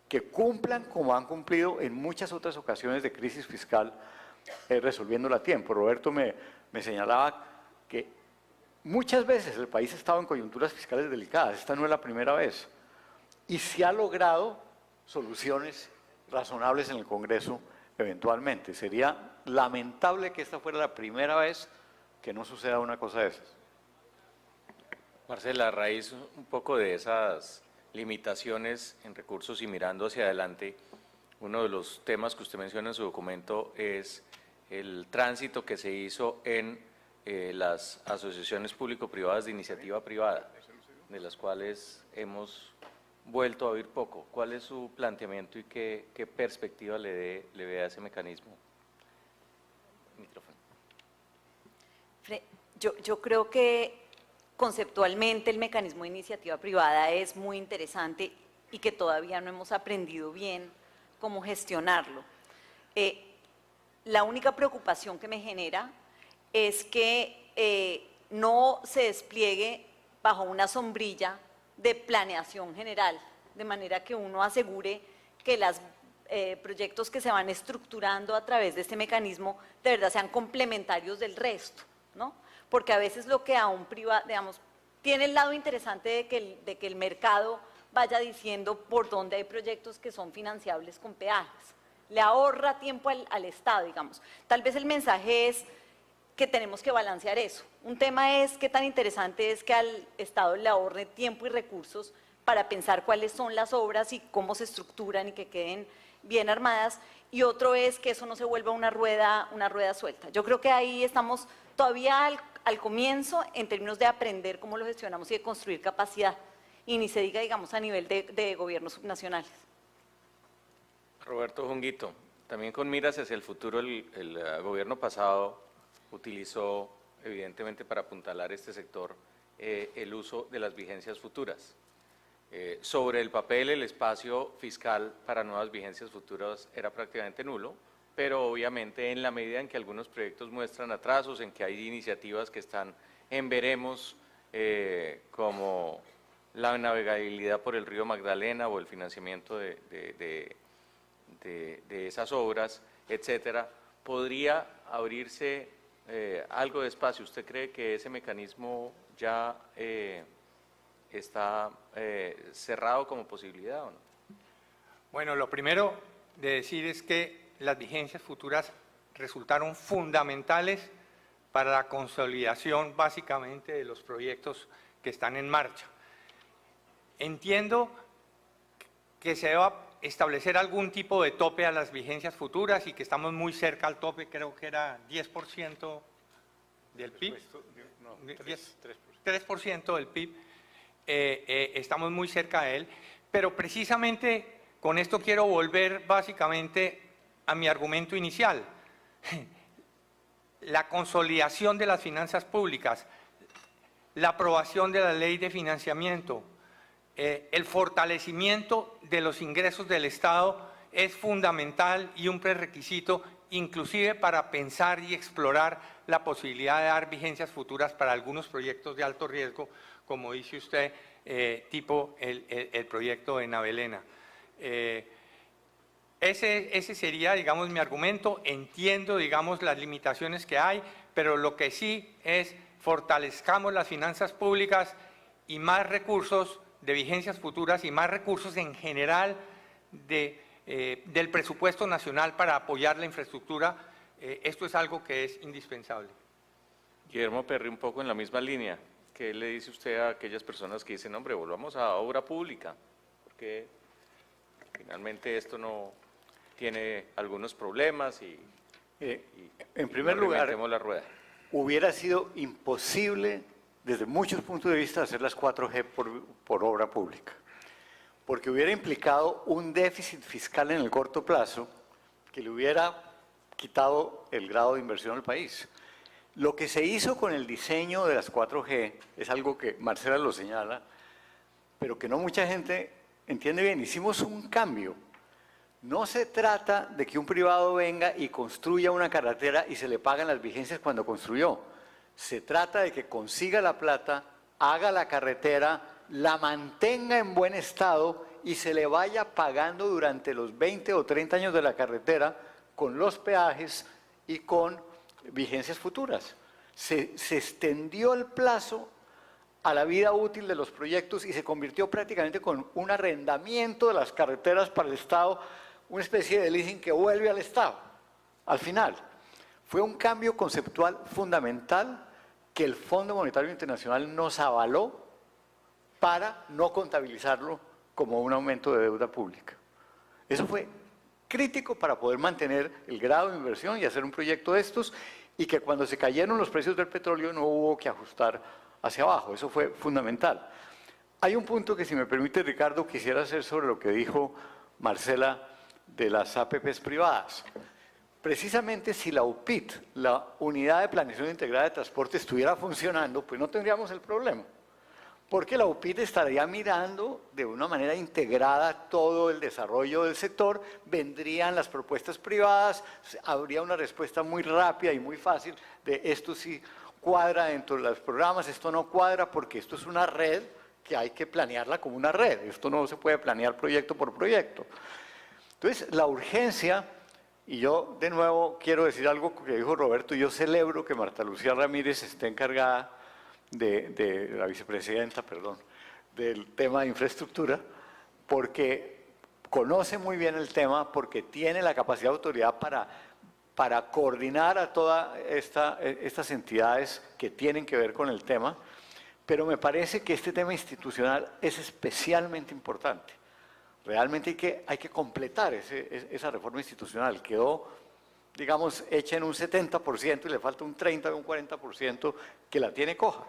que cumplan como han cumplido en muchas otras ocasiones de crisis fiscal, resolviéndola a tiempo. Roberto me señalaba que muchas veces el país ha estado en coyunturas fiscales delicadas, esta no es la primera vez, y se ha logrado soluciones razonables en el Congreso eventualmente. Sería lamentable que esta fuera la primera vez que no suceda una cosa de esas. Marcela, a raíz un poco de esas limitaciones en recursos y mirando hacia adelante, uno de los temas que usted menciona en su documento es el tránsito que se hizo en las asociaciones público-privadas de iniciativa privada, de las cuales hemos vuelto a oír poco. ¿Cuál es su planteamiento y qué perspectiva le ve a ese mecanismo? Micrófono. Yo creo que conceptualmente el mecanismo de iniciativa privada es muy interesante y que todavía no hemos aprendido bien cómo gestionarlo. La única preocupación que me genera es que no se despliegue bajo una sombrilla de planeación general, de manera que uno asegure que los proyectos que se van estructurando a través de este mecanismo de verdad sean complementarios del resto, ¿no? Porque a veces lo que a un privado, digamos, tiene el lado interesante de que el mercado vaya diciendo por dónde hay proyectos que son financiables con peajes. Le ahorra tiempo al Estado, digamos. Tal vez el mensaje es que tenemos que balancear eso. Un tema es qué tan interesante es que al Estado le ahorre tiempo y recursos para pensar cuáles son las obras y cómo se estructuran y que queden bien armadas, y otro es que eso no se vuelva una rueda suelta. Yo creo que ahí estamos todavía al comienzo en términos de aprender cómo lo gestionamos y de construir capacidad, y ni se diga, digamos, a nivel de gobiernos subnacionales. Roberto Junguito, también con miras hacia el futuro, el gobierno pasado utilizó, evidentemente para apuntalar este sector, el uso de las vigencias futuras. Sobre el papel, el espacio fiscal para nuevas vigencias futuras era prácticamente nulo, pero obviamente en la medida en que algunos proyectos muestran atrasos, en que hay iniciativas que están en veremos, como la navegabilidad por el río Magdalena o el financiamiento de esas obras, etcétera, podría abrirse algo de espacio. ¿Usted cree que ese mecanismo ya está cerrado como posibilidad o no? Bueno, lo primero de decir es que las vigencias futuras resultaron fundamentales para la consolidación básicamente de los proyectos que están en marcha. Entiendo que se deba establecer algún tipo de tope a las vigencias futuras y que estamos muy cerca al tope, creo que era 10% del PIB. No, 3% del PIB, estamos muy cerca de él, pero precisamente con esto quiero volver básicamente a mi argumento inicial. La consolidación de las finanzas públicas, la aprobación de la ley de financiamiento, el fortalecimiento de los ingresos del Estado es fundamental y un prerequisito inclusive para pensar y explorar la posibilidad de dar vigencias futuras para algunos proyectos de alto riesgo, como dice usted, tipo el proyecto de Navelena. Ese sería, digamos, mi argumento. Entiendo, digamos, las limitaciones que hay, pero lo que sí es fortalezcamos las finanzas públicas y más recursos de vigencias futuras y más recursos en general del presupuesto nacional para apoyar la infraestructura. Esto es algo que es indispensable. Guillermo Perry, un poco en la misma línea. ¿Qué le dice usted a aquellas personas que dicen, hombre, volvamos a obra pública? Porque finalmente esto no tiene algunos problemas y en primer lugar, la rueda. Hubiera sido imposible desde muchos puntos de vista hacer las 4G por obra pública, porque hubiera implicado un déficit fiscal en el corto plazo que le hubiera quitado el grado de inversión al país. Lo que se hizo con el diseño de las 4G es algo que Marcela lo señala, pero que no mucha gente entiende bien. Hicimos un cambio. No se trata de que un privado venga y construya una carretera y se le pagan las vigencias cuando construyó. Se trata de que consiga la plata, haga la carretera, la mantenga en buen estado y se le vaya pagando durante los 20 o 30 años de la carretera con los peajes y con vigencias futuras. se extendió el plazo a la vida útil de los proyectos y se convirtió prácticamente con un arrendamiento de las carreteras para el Estado, una especie de leasing que vuelve al Estado, al final. Fue un cambio conceptual fundamental que el Fondo Monetario Internacional nos avaló para no contabilizarlo como un aumento de deuda pública. Eso fue crítico para poder mantener el grado de inversión y hacer un proyecto de estos, y que cuando se cayeron los precios del petróleo no hubo que ajustar hacia abajo. Eso fue fundamental. Hay un punto que, si me permite, Ricardo, quisiera hacer sobre lo que dijo Marcela de las APPs privadas. Precisamente si la UPIT, la Unidad de Planeación Integrada de Transporte, estuviera funcionando, pues no tendríamos el problema. Porque la UPIT estaría mirando de una manera integrada todo el desarrollo del sector, vendrían las propuestas privadas, habría una respuesta muy rápida y muy fácil de esto sí cuadra dentro de los programas, esto no cuadra, porque esto es una red que hay que planearla como una red, esto no se puede planear proyecto por proyecto. Entonces, la urgencia, y yo de nuevo quiero decir algo que dijo Roberto, yo celebro que Marta Lucía Ramírez esté encargada de la vicepresidenta, perdón, del tema de infraestructura, porque conoce muy bien el tema, porque tiene la capacidad de autoridad para coordinar a todas estas entidades que tienen que ver con el tema, pero me parece que este tema institucional es especialmente importante. Realmente hay que completar esa reforma institucional. Quedó, digamos, hecha en un 70% y le falta un 30 o un 40% que la tiene coja.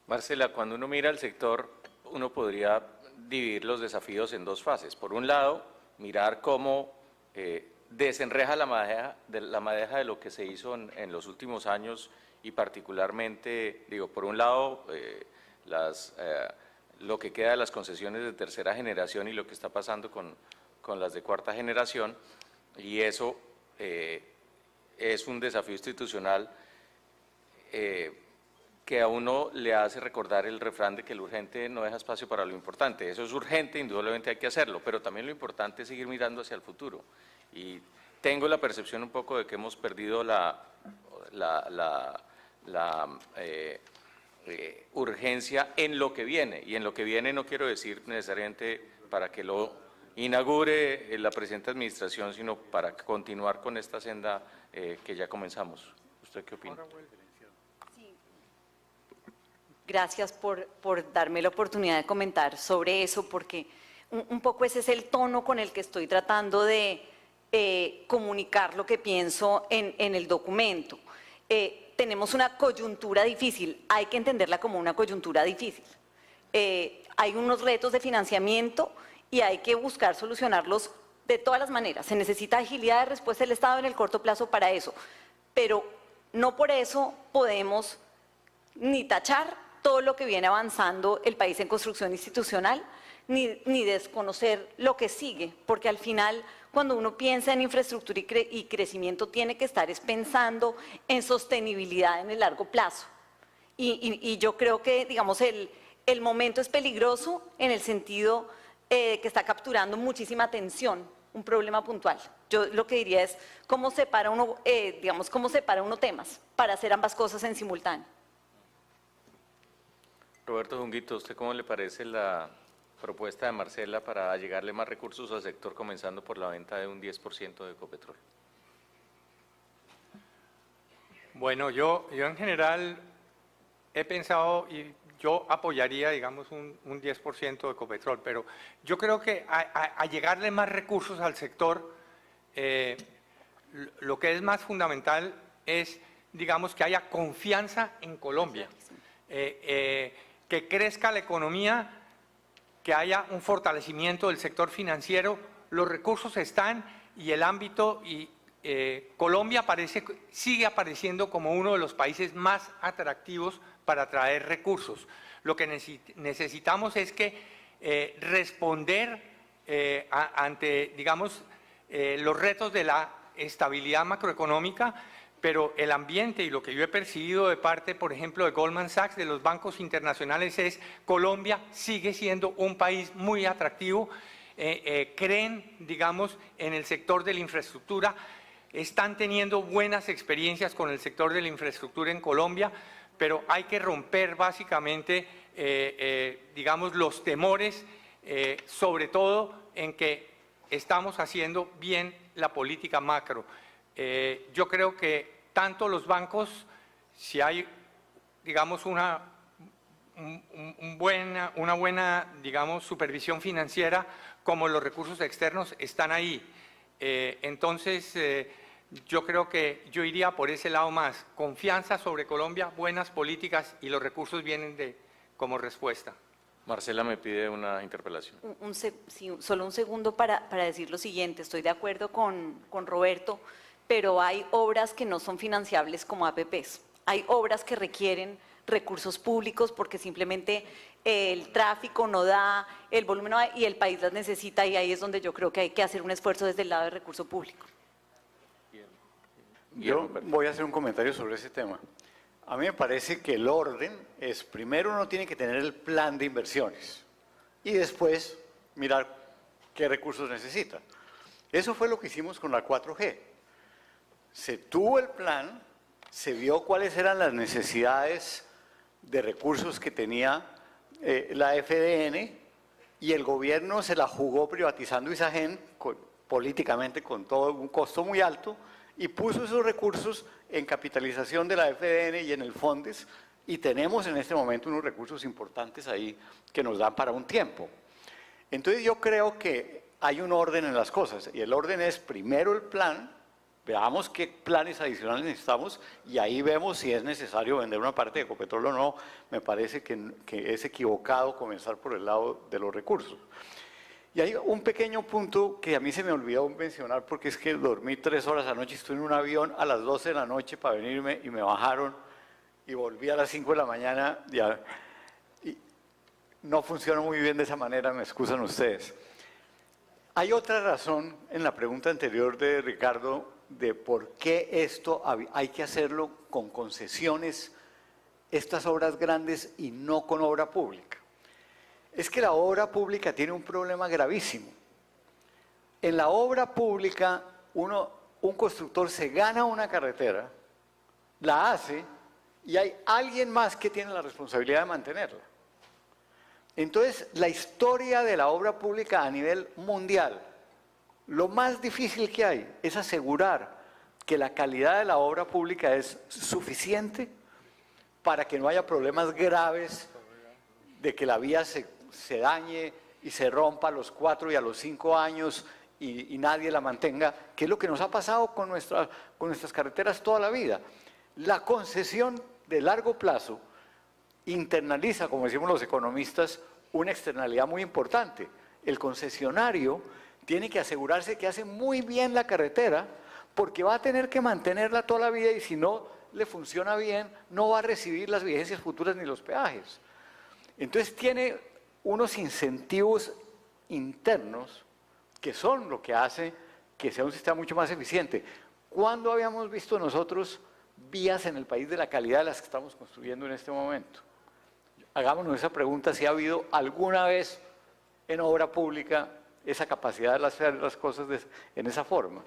Marcela, cuando uno mira el sector, uno podría dividir los desafíos en dos fases. Por un lado, mirar cómo desenreja la madeja de lo que se hizo en los últimos años, y particularmente, digo, por un lado, lo que queda de las concesiones de tercera generación y lo que está pasando con las de cuarta generación, y eso es un desafío institucional que a uno le hace recordar el refrán de que lo urgente no deja espacio para lo importante. Eso es urgente, indudablemente hay que hacerlo, pero también lo importante es seguir mirando hacia el futuro. Y tengo la percepción un poco de que hemos perdido la urgencia en lo que viene, y en lo que viene no quiero decir necesariamente para que lo inaugure la presente administración, sino para continuar con esta senda que ya comenzamos. ¿Usted qué opina? Gracias por darme la oportunidad de comentar sobre eso, porque un poco ese es el tono con el que estoy tratando de comunicar lo que pienso en el documento. Tenemos una coyuntura difícil, hay que entenderla como una coyuntura difícil. Hay unos retos de financiamiento y hay que buscar solucionarlos de todas las maneras. Se necesita agilidad de respuesta del Estado en el corto plazo para eso, pero no por eso podemos ni tachar todo lo que viene avanzando el país en construcción institucional, ni desconocer lo que sigue, porque al final, cuando uno piensa en infraestructura y crecimiento, tiene que estar pensando en sostenibilidad en el largo plazo. Y yo creo que, digamos, el momento es peligroso en el sentido que está capturando muchísima atención, un problema puntual. Yo lo que diría es, ¿cómo separa uno, cómo separa uno temas para hacer ambas cosas en simultáneo? Roberto Junguito, ¿a usted cómo le parece la propuesta de Marcela para llegarle más recursos al sector, comenzando por la venta de un 10% de Ecopetrol? Bueno, yo en general he pensado, y yo apoyaría, digamos, un 10% de Ecopetrol, pero yo creo que a llegarle más recursos al sector, lo que es más fundamental es, digamos, que haya confianza en Colombia, que crezca la economía, que haya un fortalecimiento del sector financiero. Los recursos están y el ámbito, y Colombia sigue apareciendo como uno de los países más atractivos para atraer recursos. Lo que necesitamos es que responder ante, digamos, los retos de la estabilidad macroeconómica, pero el ambiente y lo que yo he percibido de parte, por ejemplo, de Goldman Sachs, de los bancos internacionales, es Colombia sigue siendo un país muy atractivo. Creen, digamos, en el sector de la infraestructura. están teniendo buenas experiencias con el sector de la infraestructura en Colombia, pero hay que romper básicamente, digamos, los temores, sobre todo en que estamos haciendo bien la política macro. Yo creo que tanto los bancos, si hay, digamos, una buena, digamos, supervisión financiera, como los recursos externos están ahí. Entonces, yo creo que yo iría por ese lado más. Confianza sobre Colombia, buenas políticas y los recursos vienen como respuesta. Marcela me pide una interpelación. Sí, solo un segundo para decir lo siguiente. Estoy de acuerdo con Roberto, pero hay obras que no son financiables como APPs. Hay obras que requieren recursos públicos porque simplemente el tráfico no da, el volumen no da y el país las necesita, y ahí es donde yo creo que hay que hacer un esfuerzo desde el lado del recurso público. Yo voy a hacer un comentario sobre ese tema. A mí me parece que el orden es, primero uno tiene que tener el plan de inversiones y después mirar qué recursos necesita. Eso fue lo que hicimos con la 4G. Se tuvo el plan, se vio cuáles eran las necesidades de recursos que tenía la FDN, y el gobierno se la jugó privatizando Isagen políticamente con todo un costo muy alto, y puso esos recursos en capitalización de la FDN y en el Fondes, y tenemos en este momento unos recursos importantes ahí que nos dan para un tiempo. Entonces yo creo que hay un orden en las cosas, y el orden es primero el plan, veamos qué planes adicionales necesitamos y ahí vemos si es necesario vender una parte de Ecopetrol o no. Me parece que es equivocado comenzar por el lado de los recursos. Y hay un pequeño punto que a mí se me olvidó mencionar, porque es que dormí 3 horas anoche, estuve en un avión a las 12 de la noche para venirme y me bajaron y volví a las 5 de la mañana y no funciona muy bien de esa manera, me excusan ustedes. Hay otra razón en la pregunta anterior de Ricardo de por qué esto hay que hacerlo con concesiones, estas obras grandes, y no con obra pública. Es que la obra pública tiene un problema gravísimo. En la obra pública, un constructor se gana una carretera, la hace, y hay alguien más que tiene la responsabilidad de mantenerla. Entonces, la historia de la obra pública a nivel mundial, lo más difícil que hay es asegurar que la calidad de la obra pública es suficiente para que no haya problemas graves de que la vía se dañe y se rompa a los 4 y a los 5 años y nadie la mantenga, que es lo que nos ha pasado con nuestras carreteras toda la vida. La concesión de largo plazo internaliza, como decimos los economistas, una externalidad muy importante. El concesionario tiene que asegurarse que hace muy bien la carretera, porque va a tener que mantenerla toda la vida, y si no le funciona bien, no va a recibir las vigencias futuras ni los peajes. Entonces tiene unos incentivos internos que son lo que hace que sea un sistema mucho más eficiente. ¿Cuándo habíamos visto nosotros vías en el país de la calidad de las que estamos construyendo en este momento? Hagámonos esa pregunta, si ha habido alguna vez en obra pública esa capacidad de hacer las cosas en esa forma.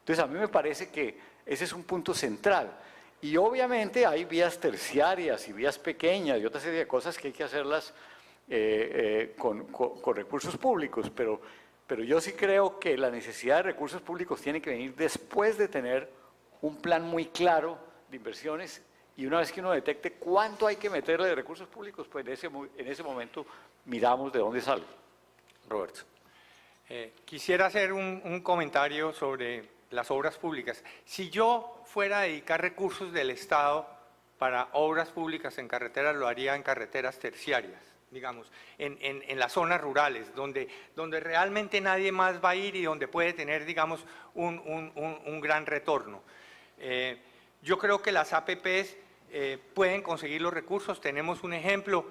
Entonces a mí me parece que ese es un punto central. Y obviamente hay vías terciarias y vías pequeñas y otra serie de cosas que hay que hacerlas con recursos públicos, pero yo sí creo que la necesidad de recursos públicos tiene que venir después de tener un plan muy claro de inversiones, y una vez que uno detecte cuánto hay que meterle de recursos públicos, pues en ese momento miramos de dónde sale. Roberto. Quisiera hacer un comentario sobre las obras públicas. Si yo fuera a dedicar recursos del Estado para obras públicas en carreteras, lo haría en carreteras terciarias, digamos, en las zonas rurales, donde realmente nadie más va a ir y donde puede tener, digamos, un gran retorno. Yo creo que las APPs pueden conseguir los recursos. Tenemos un ejemplo,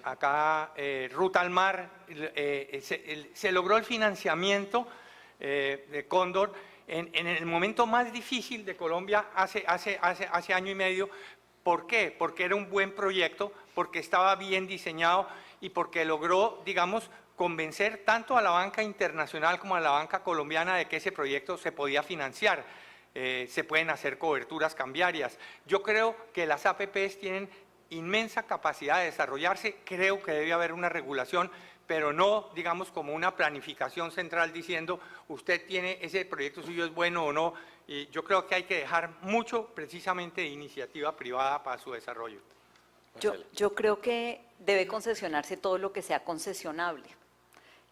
acá Ruta al Mar, se logró el financiamiento de Cóndor en el momento más difícil de Colombia hace año y medio. ¿Por qué? Porque era un buen proyecto, porque estaba bien diseñado y porque logró, digamos, convencer tanto a la banca internacional como a la banca colombiana de que ese proyecto se podía financiar. se pueden hacer coberturas cambiarias. Yo creo que las APPs tienen inmensa capacidad de desarrollarse, creo que debe haber una regulación, pero no, digamos, como una planificación central diciendo usted tiene ese proyecto suyo es bueno o no. Y yo creo que hay que dejar mucho precisamente de iniciativa privada para su desarrollo. Yo creo que debe concesionarse todo lo que sea concesionable.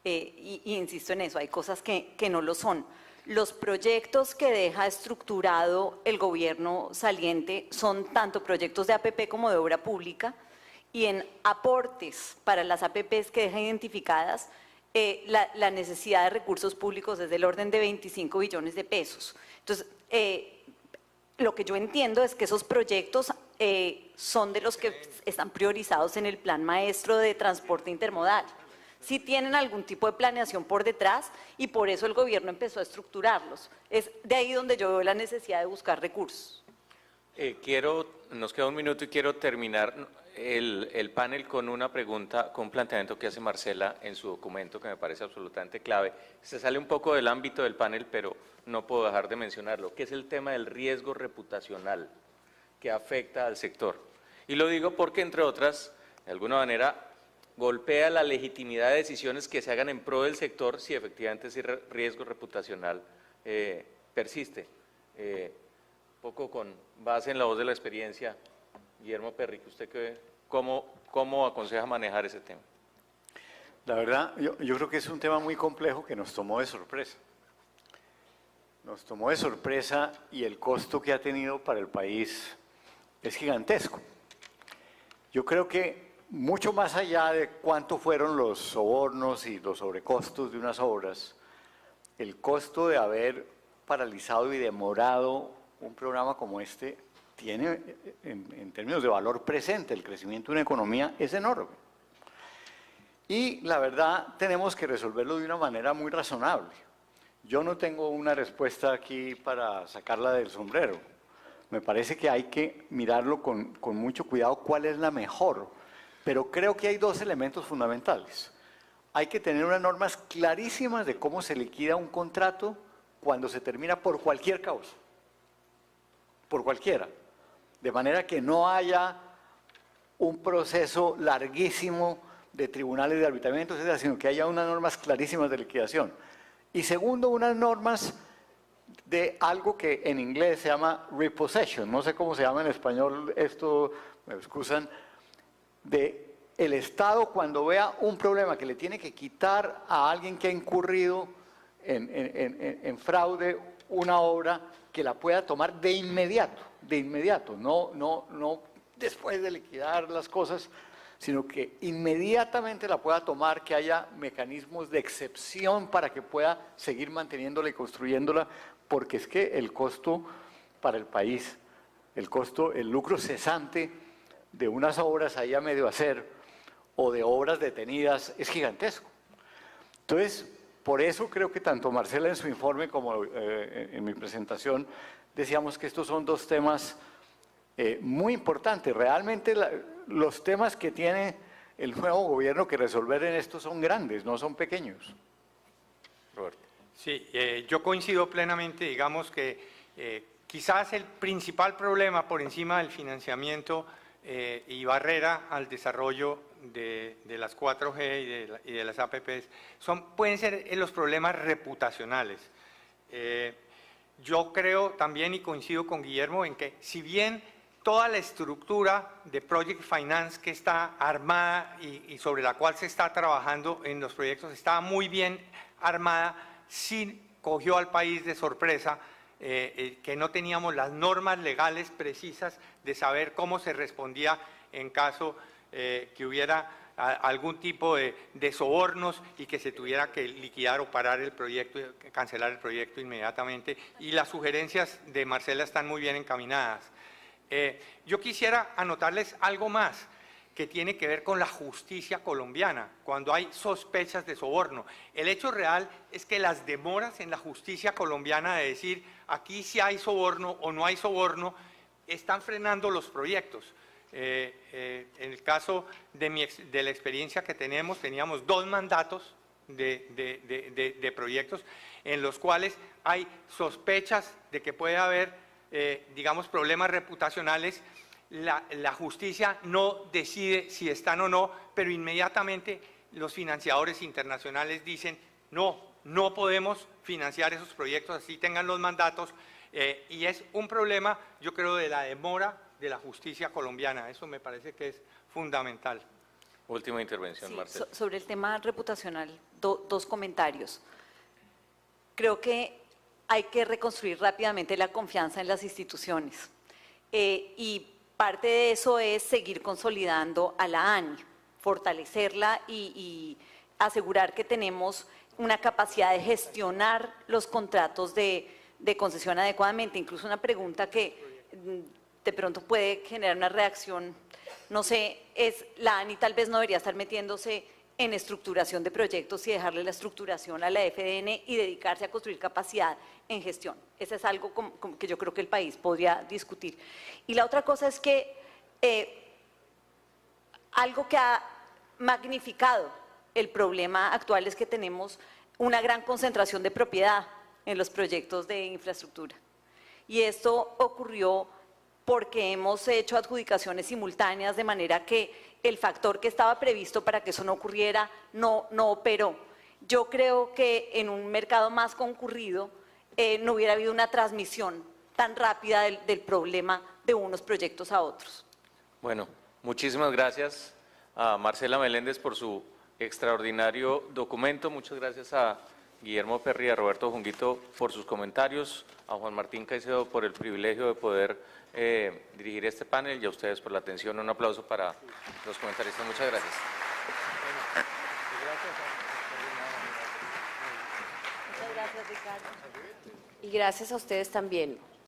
Y insisto en eso, hay cosas que no lo son. Los proyectos que deja estructurado el gobierno saliente son tanto proyectos de APP como de obra pública, y en aportes para las APPs que deja identificadas, la necesidad de recursos públicos es del orden de 25 billones de pesos. Entonces, lo que yo entiendo es que esos proyectos son de los que están priorizados en el Plan Maestro de Transporte Intermodal. Sí tienen algún tipo de planeación por detrás y por eso el gobierno empezó a estructurarlos. Es de ahí donde yo veo la necesidad de buscar recursos. Nos queda un minuto y quiero terminar el panel con una pregunta, con un planteamiento que hace Marcela en su documento que me parece absolutamente clave. Se sale un poco del ámbito del panel, pero no puedo dejar de mencionarlo, que es el tema del riesgo reputacional que afecta al sector. Y lo digo porque, entre otras, de alguna manera, golpea la legitimidad de decisiones que se hagan en pro del sector si efectivamente ese riesgo reputacional persiste. Poco con base en la voz de la experiencia, Guillermo Perry, ¿usted cómo aconseja manejar ese tema? La verdad, yo creo que es un tema muy complejo que nos tomó de sorpresa. Nos tomó de sorpresa y el costo que ha tenido para el país es gigantesco. Yo creo que mucho más allá de cuánto fueron los sobornos y los sobrecostos de unas obras, el costo de haber paralizado y demorado un programa como este tiene, en términos de valor presente, el crecimiento de una economía es enorme. Y la verdad tenemos que resolverlo de una manera muy razonable. Yo no tengo una respuesta aquí para sacarla del sombrero. Me parece que hay que mirarlo con mucho cuidado cuál es la mejor. Pero creo que hay dos elementos fundamentales. Hay que tener unas normas clarísimas de cómo se liquida un contrato cuando se termina por cualquier causa. Por cualquiera. De manera que no haya un proceso larguísimo de tribunales de arbitramiento, etcétera, sino que haya unas normas clarísimas de liquidación. Y segundo, unas normas de algo que en inglés se llama repossession, no sé cómo se llama en español esto, me excusan, de el Estado cuando vea un problema que le tiene que quitar a alguien que ha incurrido en fraude una obra, que la pueda tomar de inmediato, no después de liquidar las cosas, sino que inmediatamente la pueda tomar, que haya mecanismos de excepción para que pueda seguir manteniéndola y construyéndola, porque es que el costo para el país, el lucro cesante de unas obras ahí a medio hacer o de obras detenidas es gigantesco. Entonces, por eso creo que tanto Marcela en su informe como en mi presentación decíamos que estos son dos temas muy importantes. Realmente los temas que tiene el nuevo gobierno que resolver en esto son grandes, no son pequeños. Roberto. Sí, yo coincido plenamente, digamos que quizás el principal problema por encima del financiamiento y barrera al desarrollo de las 4G y de las APPs pueden ser los problemas reputacionales. Yo creo también y coincido con Guillermo en que si bien toda la estructura de Project Finance que está armada y sobre la cual se está trabajando en los proyectos estaba muy bien armada, sí cogió al país de sorpresa que no teníamos las normas legales precisas de saber cómo se respondía en caso que hubiera algún tipo de sobornos y que se tuviera que liquidar o parar el proyecto, cancelar el proyecto inmediatamente. Y las sugerencias de Marcela están muy bien encaminadas. Yo quisiera anotarles algo más que tiene que ver con la justicia colombiana, cuando hay sospechas de soborno. El hecho real es que las demoras en la justicia colombiana de decir aquí sí hay soborno o no hay soborno, están frenando los proyectos. En el caso de la experiencia que teníamos 2 mandatos de proyectos en los cuales hay sospechas de que puede haber, digamos, problemas reputacionales. La justicia no decide si están o no, pero inmediatamente los financiadores internacionales dicen no podemos financiar esos proyectos, así tengan los mandatos, y es un problema, yo creo, de la demora de la justicia colombiana. Eso me parece que es fundamental. Última intervención, Sí, Marcela. sobre el tema reputacional, dos comentarios. Creo que hay que reconstruir rápidamente la confianza en las instituciones. Y parte de eso es seguir consolidando a la ANI, fortalecerla y asegurar que tenemos una capacidad de gestionar los contratos de concesión adecuadamente. Incluso una pregunta que de pronto puede generar una reacción, no sé, es la ANI tal vez no debería estar metiéndose en estructuración de proyectos y dejarle la estructuración a la FDN y dedicarse a construir capacidad en gestión. Eso es algo como que yo creo que el país podría discutir. Y la otra cosa es que algo que ha magnificado el problema actual es que tenemos una gran concentración de propiedad en los proyectos de infraestructura. Y esto ocurrió porque hemos hecho adjudicaciones simultáneas, de manera que el factor que estaba previsto para que eso no ocurriera no operó. Yo creo que en un mercado más concurrido no hubiera habido una transmisión tan rápida del problema de unos proyectos a otros. Bueno, muchísimas gracias a Marcela Meléndez por su extraordinario documento. Muchas gracias a Guillermo Perry y a Roberto Junguito por sus comentarios, a Juan Martín Caicedo por el privilegio de poder dirigir este panel y a ustedes por la atención. Un aplauso para los comentaristas. Muchas gracias. Muchas gracias, Ricardo. Y gracias a ustedes también.